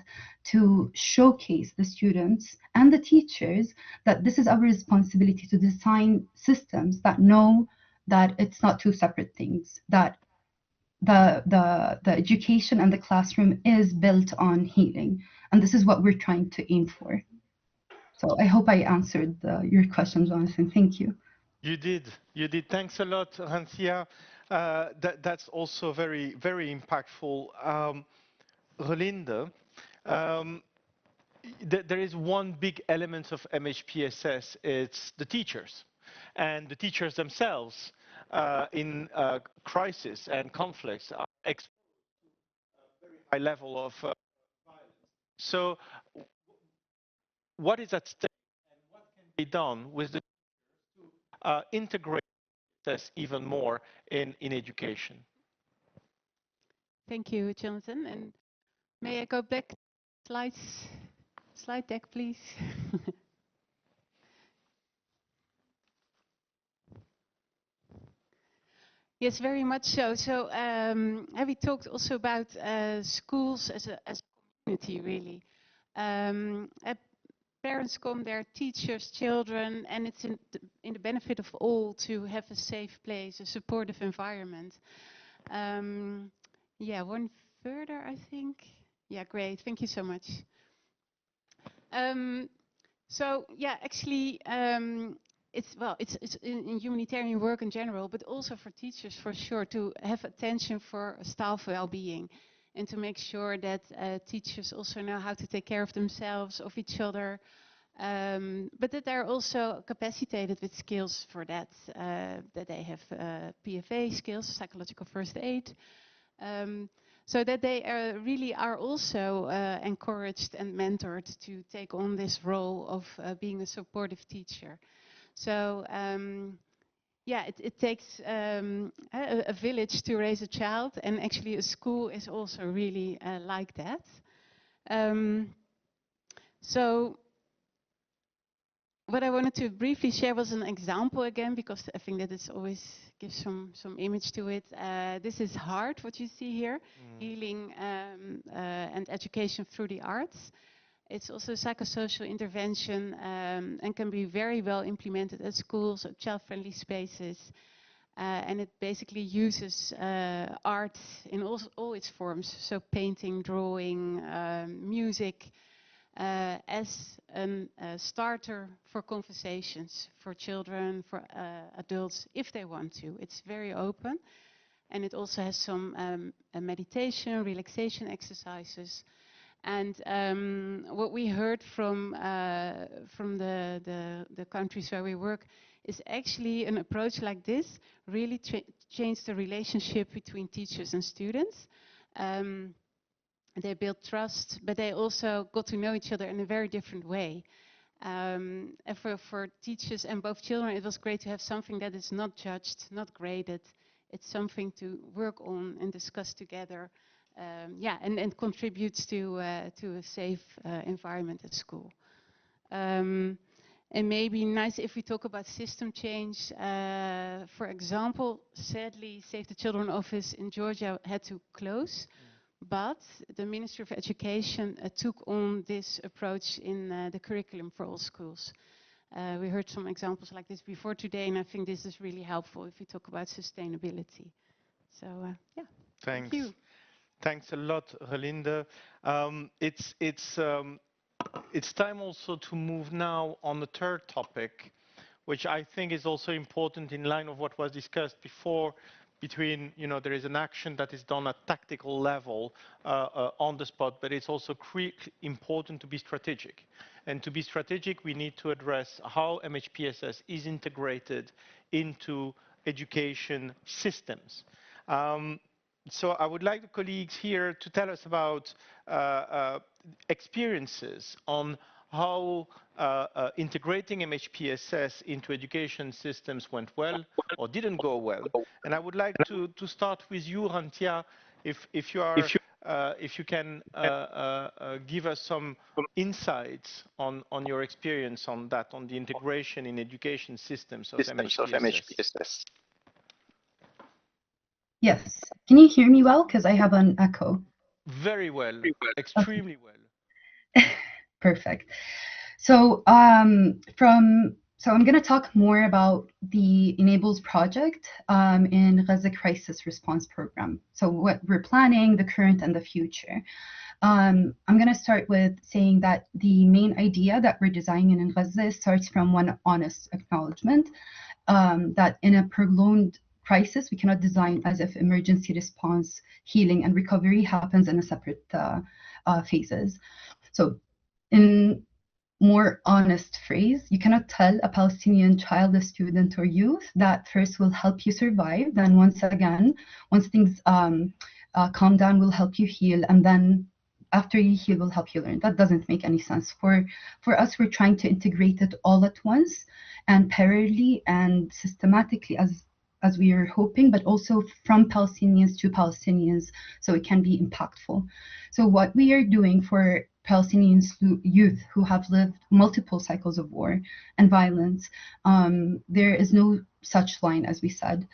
to showcase the students and the teachers that this is our responsibility to design systems that know that it's not two separate things, that the education and the classroom is built on healing. And this is what we're trying to aim for. So I hope I answered your question, Jonathan. Thank you. You did. Thanks a lot, Ransia. That's also very, very impactful. Rolinde, there is one big element of MHPSS, it's the teachers. And the teachers themselves in crisis and conflicts are exposed to a very high level of violence. So what is at stake and what can be done with the teachers to integrate this even more in education? Thank you, Jonathan. And may I go back slide deck, please? Yes, very much so. So we talked also about schools as a community, really. Parents come there, teachers, children, and it's in the benefit of all to have a safe place, a supportive environment. Yeah, one further, I think. Yeah, great. Thank you so much. So yeah, actually, it's in humanitarian work in general, but also for teachers for sure to have attention for staff well-being, and to make sure that teachers also know how to take care of themselves, of each other, but that they're also capacitated with skills for that. That they have PFA skills, psychological first aid. So that they really are also encouraged and mentored to take on this role of being a supportive teacher. So yeah, it takes a village to raise a child, and actually a school is also really like that. So what I wanted to briefly share was an example again, because I think that it always gives some image to it. This is HEART, what you see here, healing and education through the arts. It's also a psychosocial intervention and can be very well implemented at schools, at child-friendly spaces. And it basically uses art in all its forms, so painting, drawing, music, as a starter for conversations for children, for adults, if they want to. It's very open, and it also has some meditation, relaxation exercises. And what we heard from the countries where we work is actually an approach like this really changed the relationship between teachers and students. They built trust, but they also got to know each other in a very different way. And for teachers and both children, it was great to have something that is not judged, not graded. It's something to work on and discuss together. Yeah, and contributes to a safe environment at school. And maybe nice if we talk about system change. For example, sadly, Save the Children office in Georgia had to close. But the Ministry of Education took on this approach in the curriculum for all schools. We heard some examples like this before today, and I think this is really helpful if we talk about sustainability. So, yeah. Thanks. Thank you. Thanks a lot, Relinde. It's time also to move now on the third topic, which I think is also important in line of what was discussed before, between, there is an action that is done at tactical level on the spot, but it's also important to be strategic. And to be strategic, we need to address how MHPSS is integrated into education systems. So I would like the colleagues here to tell us about experiences on how integrating MHPSS into education systems went well or didn't go well. And I would like to start with you, Rantia, if you can give us some insights on your experience on that, on the integration in education systems of MHPSS. Yes. Can you hear me well? Because I have an echo. Very well. Extremely well. Perfect. So I'm going to talk more about the Enables project in Gaza Crisis Response Program. So what we're planning, the current and the future. I'm going to start with saying that the main idea that we're designing in Gaza starts from one honest acknowledgement that in a prolonged crisis, we cannot design as if emergency response, healing, and recovery happens in a separate phases. So in more honest phrase, you cannot tell a Palestinian child, a student, or youth that first will help you survive, then once things calm down, will help you heal, and then after you heal, will help you learn. That doesn't make any sense. For us, we're trying to integrate it all at once and parallelly and systematically as we are hoping, but also from Palestinians to Palestinians, so it can be impactful. So what we are doing for Palestinian youth who have lived multiple cycles of war and violence, there is no such line, as we said.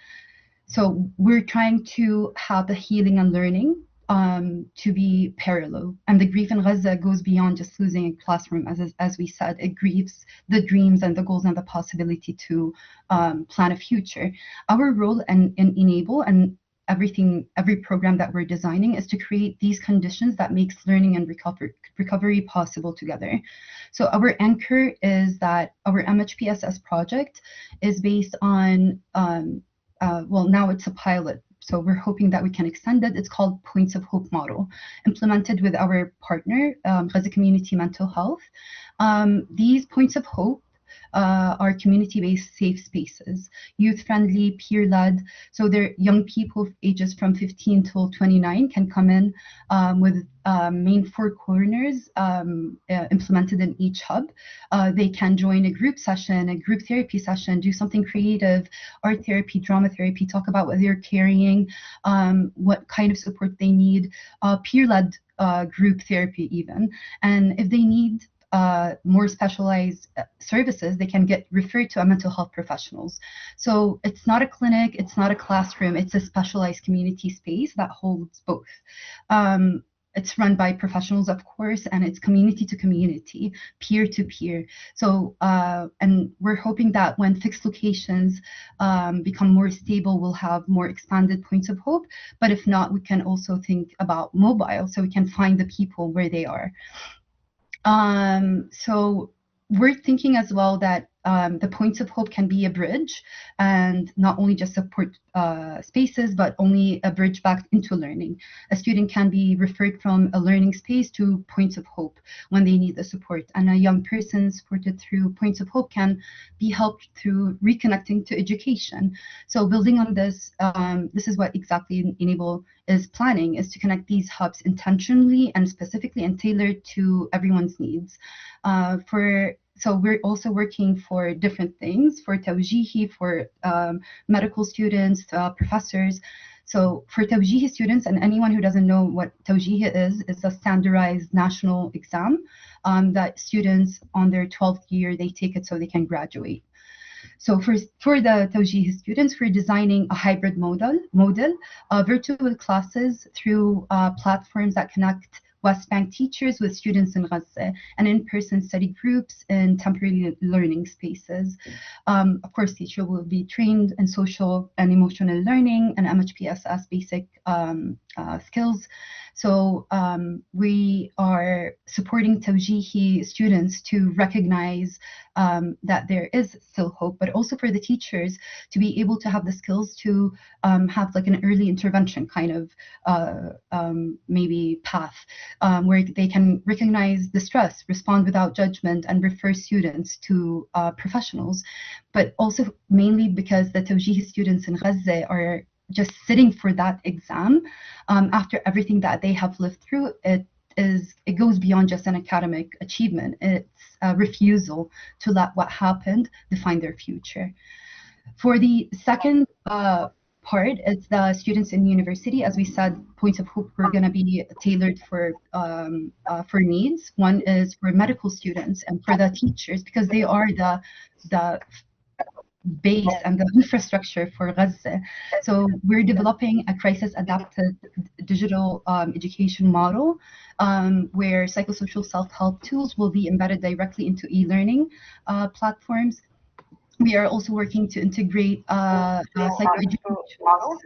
So we're trying to have the healing and learning to be parallel. And the grief in Gaza goes beyond just losing a classroom, as we said. It grieves the dreams and the goals and the possibility to plan a future. Our role in Enable and every program that we're designing is to create these conditions that makes learning and recovery possible together. So our anchor is that our MHPSS project is based on, well, now it's a pilot, so we're hoping that we can extend it. It's called Points of Hope model, implemented with our partner, Gaza Community Mental Health. These Points of Hope are community-based safe spaces, youth-friendly, peer-led. So they're young people ages from 15 till 29 can come in with main 4 corners implemented in each hub. They can join a group session, a group therapy session, do something creative, art therapy, drama therapy, talk about what they're carrying, what kind of support they need, peer-led group therapy even. And if they need more specialized services, they can get referred to a mental health professionals. So it's not a clinic, it's not a classroom, it's a specialized community space that holds both. It's run by professionals, of course, and it's community to community, peer to peer. So, and we're hoping that when fixed locations become more stable, we'll have more expanded points of hope. But if not, we can also think about mobile, so we can find the people where they are. So we're thinking as well that the points of hope can be a bridge, and not only just support spaces, but only a bridge back into learning. A student can be referred from a learning space to points of hope when they need the support, and a young person supported through points of hope can be helped through reconnecting to education. So building on this, this is what exactly Enable is planning, is to connect these hubs intentionally and specifically and tailored to everyone's needs. So we're also working for different things, for Tawjihi, for medical students, professors. So for Tawjihi students, and anyone who doesn't know what Tawjihi is a standardized national exam that students on their 12th year, they take it so they can graduate. So for the Tawjihi students, we're designing a hybrid model, virtual classes through platforms that connect West Bank teachers with students in Gaza, and in-person study groups in temporary learning spaces. Of course, teachers will be trained in social and emotional learning and MHPSS basic skills. So we are supporting Tawjihi students to recognize that there is still hope, but also for the teachers to be able to have the skills to have like an early intervention kind of maybe path where they can recognize distress, respond without judgment, and refer students to professionals. But also mainly because the Tawjihi students in Gaza are just sitting for that exam after everything that they have lived through. It goes beyond just an academic achievement. It's a refusal to let what happened define their future. For the second part, it's the students in university. As we said, points of hope are going to be tailored for needs. One is for medical students and for the teachers, because they are the base and the infrastructure for Gaza. So we're developing a crisis-adapted digital education model where psychosocial self-help tools will be embedded directly into e-learning platforms. We are also working to integrate psychoeducation models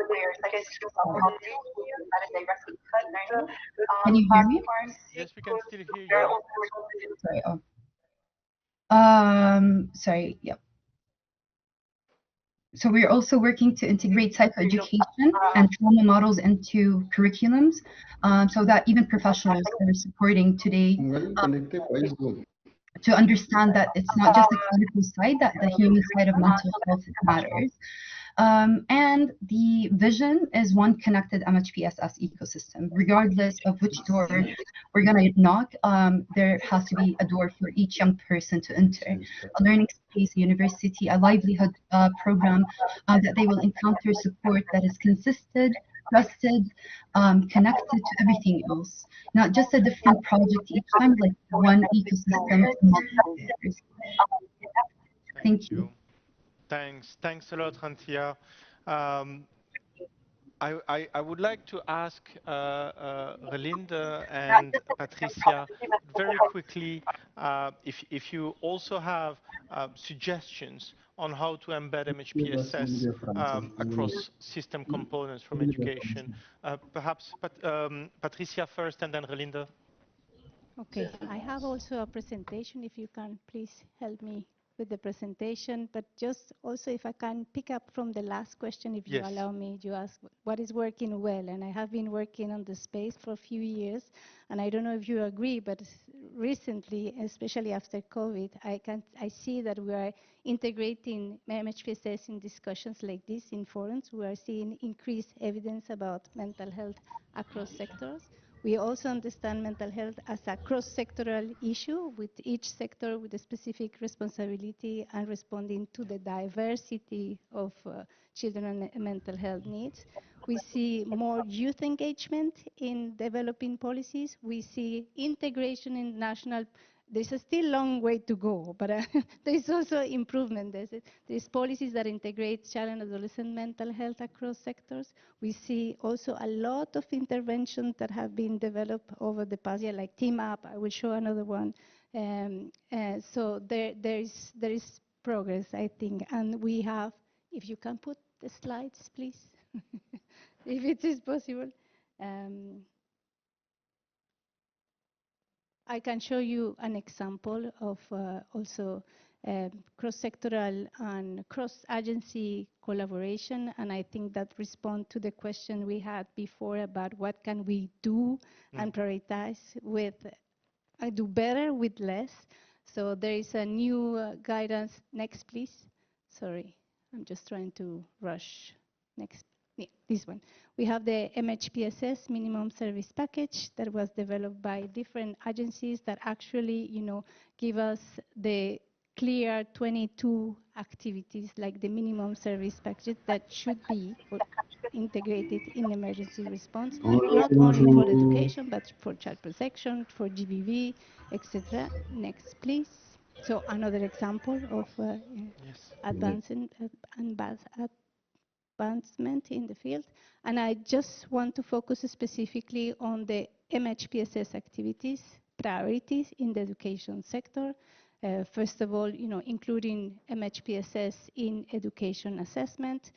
where psychosocial self-help tools will be embedded directly into e-learning. Can you hear me? Yes, we can still hear you. Sorry. Sorry. Yep. So we're also working to integrate psychoeducation and trauma models into curriculums so that even professionals that are supporting today to understand that it's not just the clinical side, that the human side of mental health matters. And the vision is one connected MHPSS ecosystem. Regardless of which door we're going to knock, there has to be a door for each young person to enter. A learning space, a university, a livelihood program that they will encounter support that is consistent, trusted, connected to everything else. Not just a different project each time, like one ecosystem. Thank you. Thanks a lot, Rantia. I would like to ask Relinde and Patricia very quickly if you also have suggestions on how to embed MHPSS across system components from education. Perhaps Patricia first and then Relinde. Okay, I have also a presentation, if you can please help me with the presentation, but just also if I can pick up from the last question, if you allow me, you ask what is working well, and I have been working on the space for a few years, and I don't know if you agree, but recently, especially after COVID, I see that we are integrating MHPSS in discussions like this in forums. We are seeing increased evidence about mental health across sectors. We also understand mental health as a cross-sectoral issue, with each sector with a specific responsibility and responding to the diversity of children and mental health needs. We see more youth engagement in developing policies. We see integration in national. There's a still long way to go, but there's also improvement. There's policies that integrate child and adolescent mental health across sectors. We see also a lot of interventions that have been developed over the past year, like Team Up. I will show another one. So there is progress, I think. And we have, if you can put the slides, please, if it is possible. I can show you an example of also cross-sectoral and cross-agency collaboration, and I think that responds to the question we had before about what can we do and prioritize with, do better with less. So there is a new guidance. Next, please. Sorry, I'm just trying to rush. Next. Yeah, this one. We have the MHPSS minimum service package that was developed by different agencies that actually, give us the clear 22 activities like the minimum service package that should be integrated in emergency response, not only for education, but for child protection, for GBV, etc. Next, please. So another example of advancement in the field. And I just want to focus specifically on the MHPSS activities, priorities in the education sector. First of all, including MHPSS in education assessment.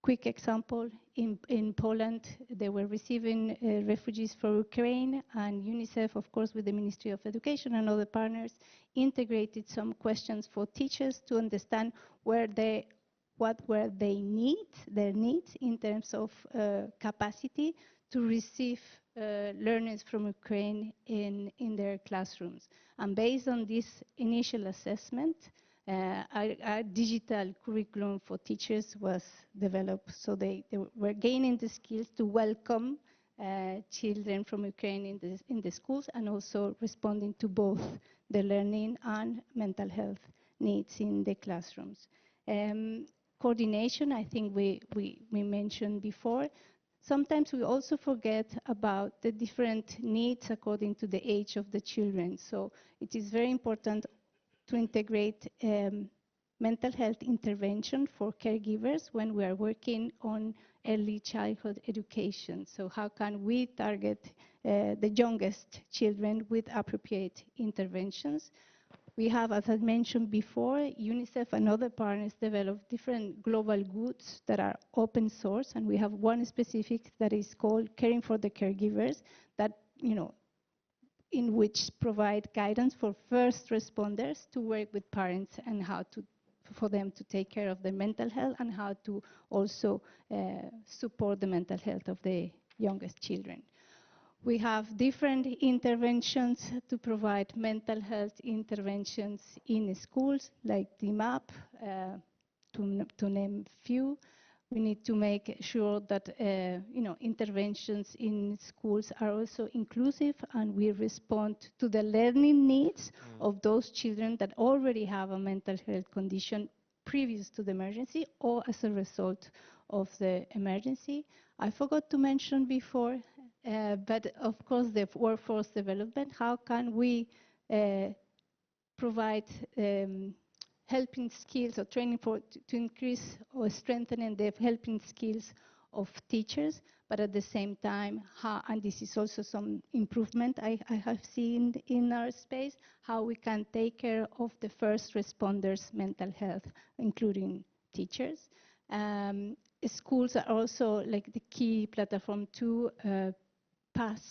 Quick example, in Poland, they were receiving refugees from Ukraine, and UNICEF, of course, with the Ministry of Education and other partners, integrated some questions for teachers to understand what were their needs in terms of capacity to receive learners from Ukraine in their classrooms. And based on this initial assessment, our digital curriculum for teachers was developed, so they were gaining the skills to welcome children from Ukraine in the schools, and also responding to both the learning and mental health needs in the classrooms. Coordination, I think we mentioned before. Sometimes we also forget about the different needs according to the age of the children. So it is very important to integrate mental health intervention for caregivers when we are working on early childhood education. So how can we target the youngest children with appropriate interventions? We have, as I mentioned before, UNICEF and other partners develop different global goods that are open source, and we have one specific that is called Caring for the Caregivers, that, in which provide guidance for first responders to work with parents and how to, for them to take care of their mental health, and how to also support the mental health of the youngest children. We have different interventions to provide mental health interventions in schools, like Team Up, to name a few. We need to make sure that interventions in schools are also inclusive, and we respond to the learning needs of those children that already have a mental health condition previous to the emergency or as a result of the emergency. I forgot to mention before, but of course the workforce development. How can we provide helping skills or training to increase or strengthening the helping skills of teachers, but at the same time, and this is also some improvement I have seen in our space, how we can take care of the first responders' mental health, including teachers. Schools are also like the key platform to pass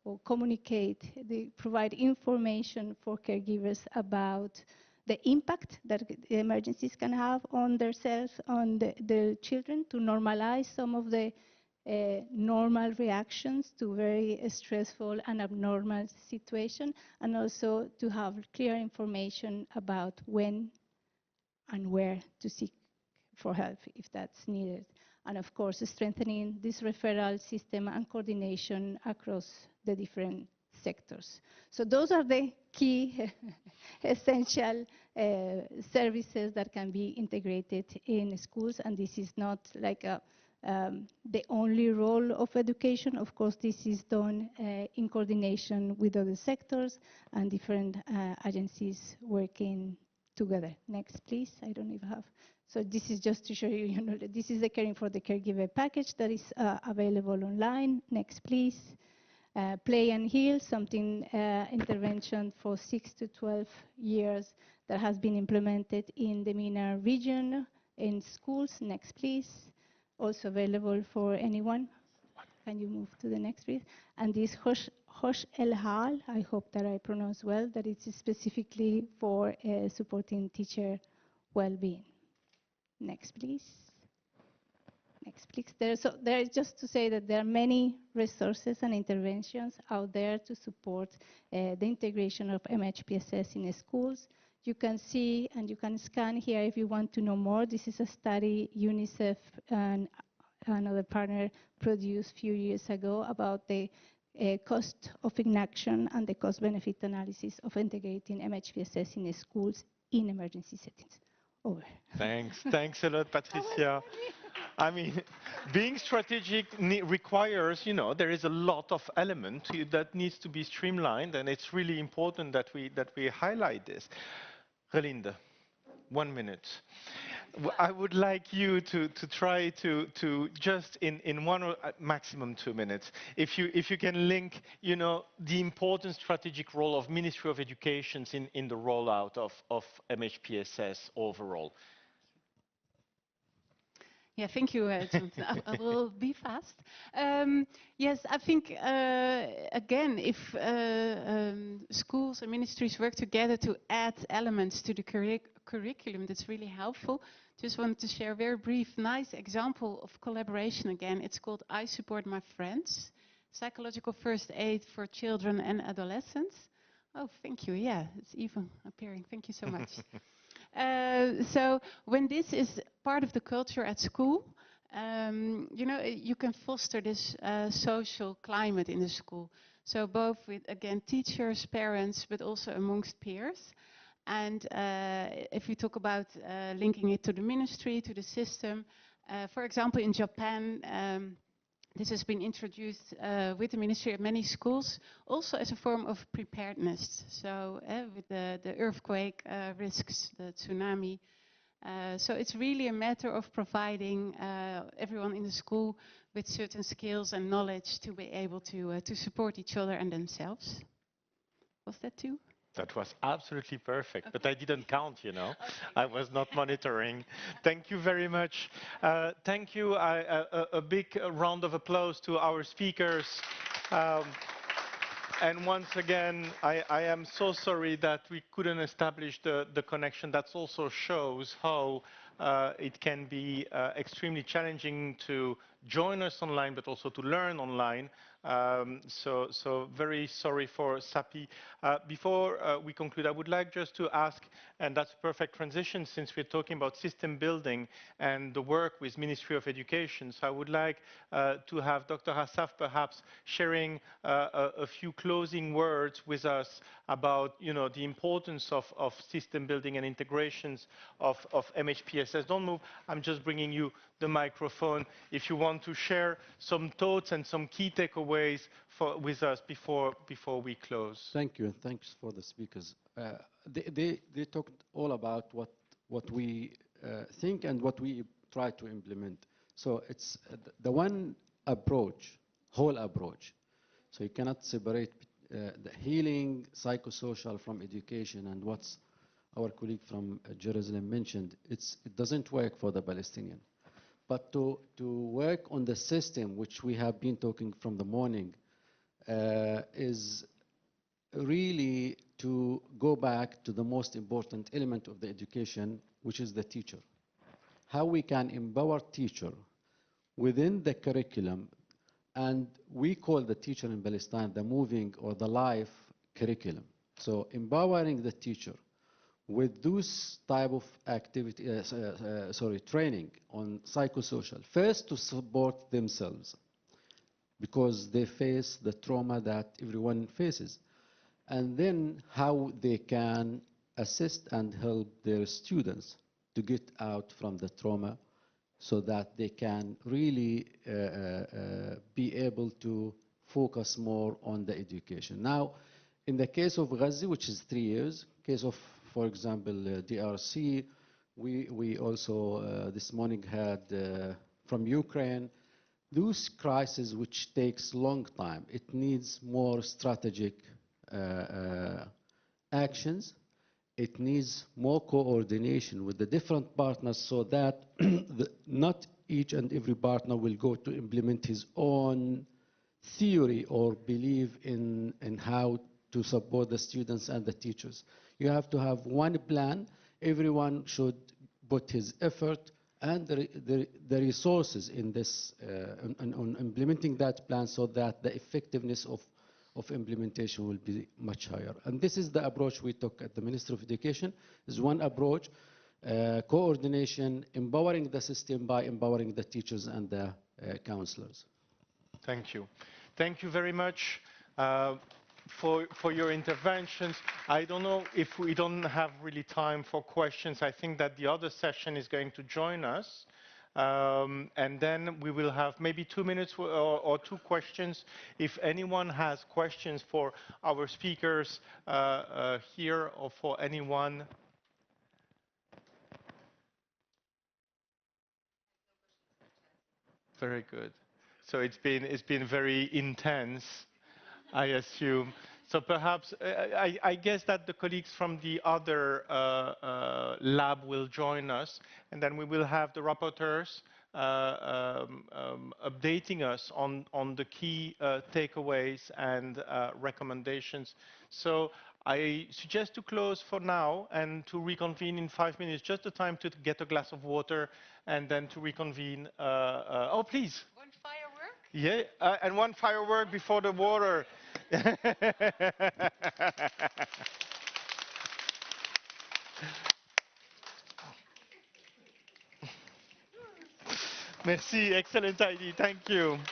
or communicate, they provide information for caregivers about the impact that the emergencies can have on themselves, on the children, to normalize some of the normal reactions to very stressful and abnormal situation, and also to have clear information about when and where to seek for help if that's needed. And of course, strengthening this referral system and coordination across the different sectors. So those are the key essential services that can be integrated in schools, and this is not like the only role of education. Of course, this is done in coordination with other sectors and different agencies working together. Next, please. I don't even have. So this is just to show you, that this is the Caring for the Caregiver package that is available online. Next, please. Play and Heal, something intervention for 6 to 12 years that has been implemented in the MENA region in schools. Next, please. Also available for anyone. Can you move to the next, please? And this Hosh El Hal, I hope that I pronounce well, that it's specifically for supporting teacher well-being. Next, please. Next, please. There is just to say that there are many resources and interventions out there to support the integration of MHPSS in schools. You can see and you can scan here if you want to know more. This is a study UNICEF and another partner produced a few years ago about the cost of inaction and the cost-benefit analysis of integrating MHPSS in schools in emergency settings. Over. Thanks a lot, Patricia. I mean, being strategic requires, there is a lot of element that needs to be streamlined, and it's really important that we highlight this. Relinde, 1 minute. I would like you to try to just in 1 or maximum 2 minutes, if you can link, the important strategic role of Ministry of Education in the rollout of MHPSS overall. Yeah, thank you, Jonathan. I will be fast. Yes, I think, again, if schools and ministries work together to add elements to the curriculum, that's really helpful. Just wanted to share a very brief, nice example of collaboration again. It's called I Support My Friends, Psychological First Aid for Children and Adolescents. Oh, thank you. Yeah, it's even appearing. Thank you so much. So when this is part of the culture at school, you can foster this social climate in the school. So both with, again, teachers, parents, but also amongst peers. And if we talk about linking it to the ministry, to the system, for example, in Japan, this has been introduced with the ministry at many schools, also as a form of preparedness. So with the earthquake risks, the tsunami. So it's really a matter of providing everyone in the school with certain skills and knowledge to be able to support each other and themselves. Was that too? That was absolutely perfect, but I didn't count, Okay. I was not monitoring. Thank you very much. Thank you. A big round of applause to our speakers. And once again, I am so sorry that we couldn't establish the connection. That also shows how it can be extremely challenging to join us online, but also to learn online. So very sorry for SAPI. Before we conclude, I would like just to ask, and that's a perfect transition since we're talking about system building and the work with Ministry of Education. So I would like to have Dr. Hassaf perhaps sharing a few closing words with us about the importance of system building and integrations of MHPSS. Don't move, I'm just bringing you the microphone if you want to share some thoughts and some key takeaways with us before we close. Thank you, and thanks for the speakers. They talked all about what what we think and what we try to implement. So it's the one approach, whole approach. So you cannot separate the healing, psychosocial from education, and what's our colleague from Jerusalem mentioned, it doesn't work for the Palestinian. But to work on the system, which we have been talking from the morning, is really to go back to the most important element of the education, which is the teacher. How we can empower teacher within the curriculum, and we call the teacher in Palestine the moving or the life curriculum. So empowering the teacher with those type of activity, training on psychosocial, first to support themselves, because they face the trauma that everyone faces, and then how they can assist and help their students to get out from the trauma so that they can really be able to focus more on the education. Now, in the case of Gaza, which is 3 years, case of, for example, DRC, we also this morning had from Ukraine, those crises which takes long time. It needs more strategic actions. It needs more coordination with the different partners so that not each and every partner will go to implement his own theory or believe in how to support the students and the teachers. You have to have one plan. Everyone should put his effort and the resources in this, on implementing that plan so that the effectiveness of implementation will be much higher. And this is the approach we took at the Ministry of Education, is one approach, coordination, empowering the system by empowering the teachers and the counselors. Thank you. Thank you very much for your interventions. I don't know if we don't have really time for questions. I think that the other session is going to join us. And then we will have maybe 2 minutes or 2 questions. If anyone has questions for our speakers here or for anyone. Very good. So it's been very intense, I assume. So perhaps, I guess that the colleagues from the other lab will join us, and then we will have the rapporteurs updating us on the key takeaways and recommendations. So I suggest to close for now and to reconvene in 5 minutes, just the time to get a glass of water and then to reconvene. Oh, please. One firework? Yeah, and one firework before the water. Merci, excellent idea, thank you.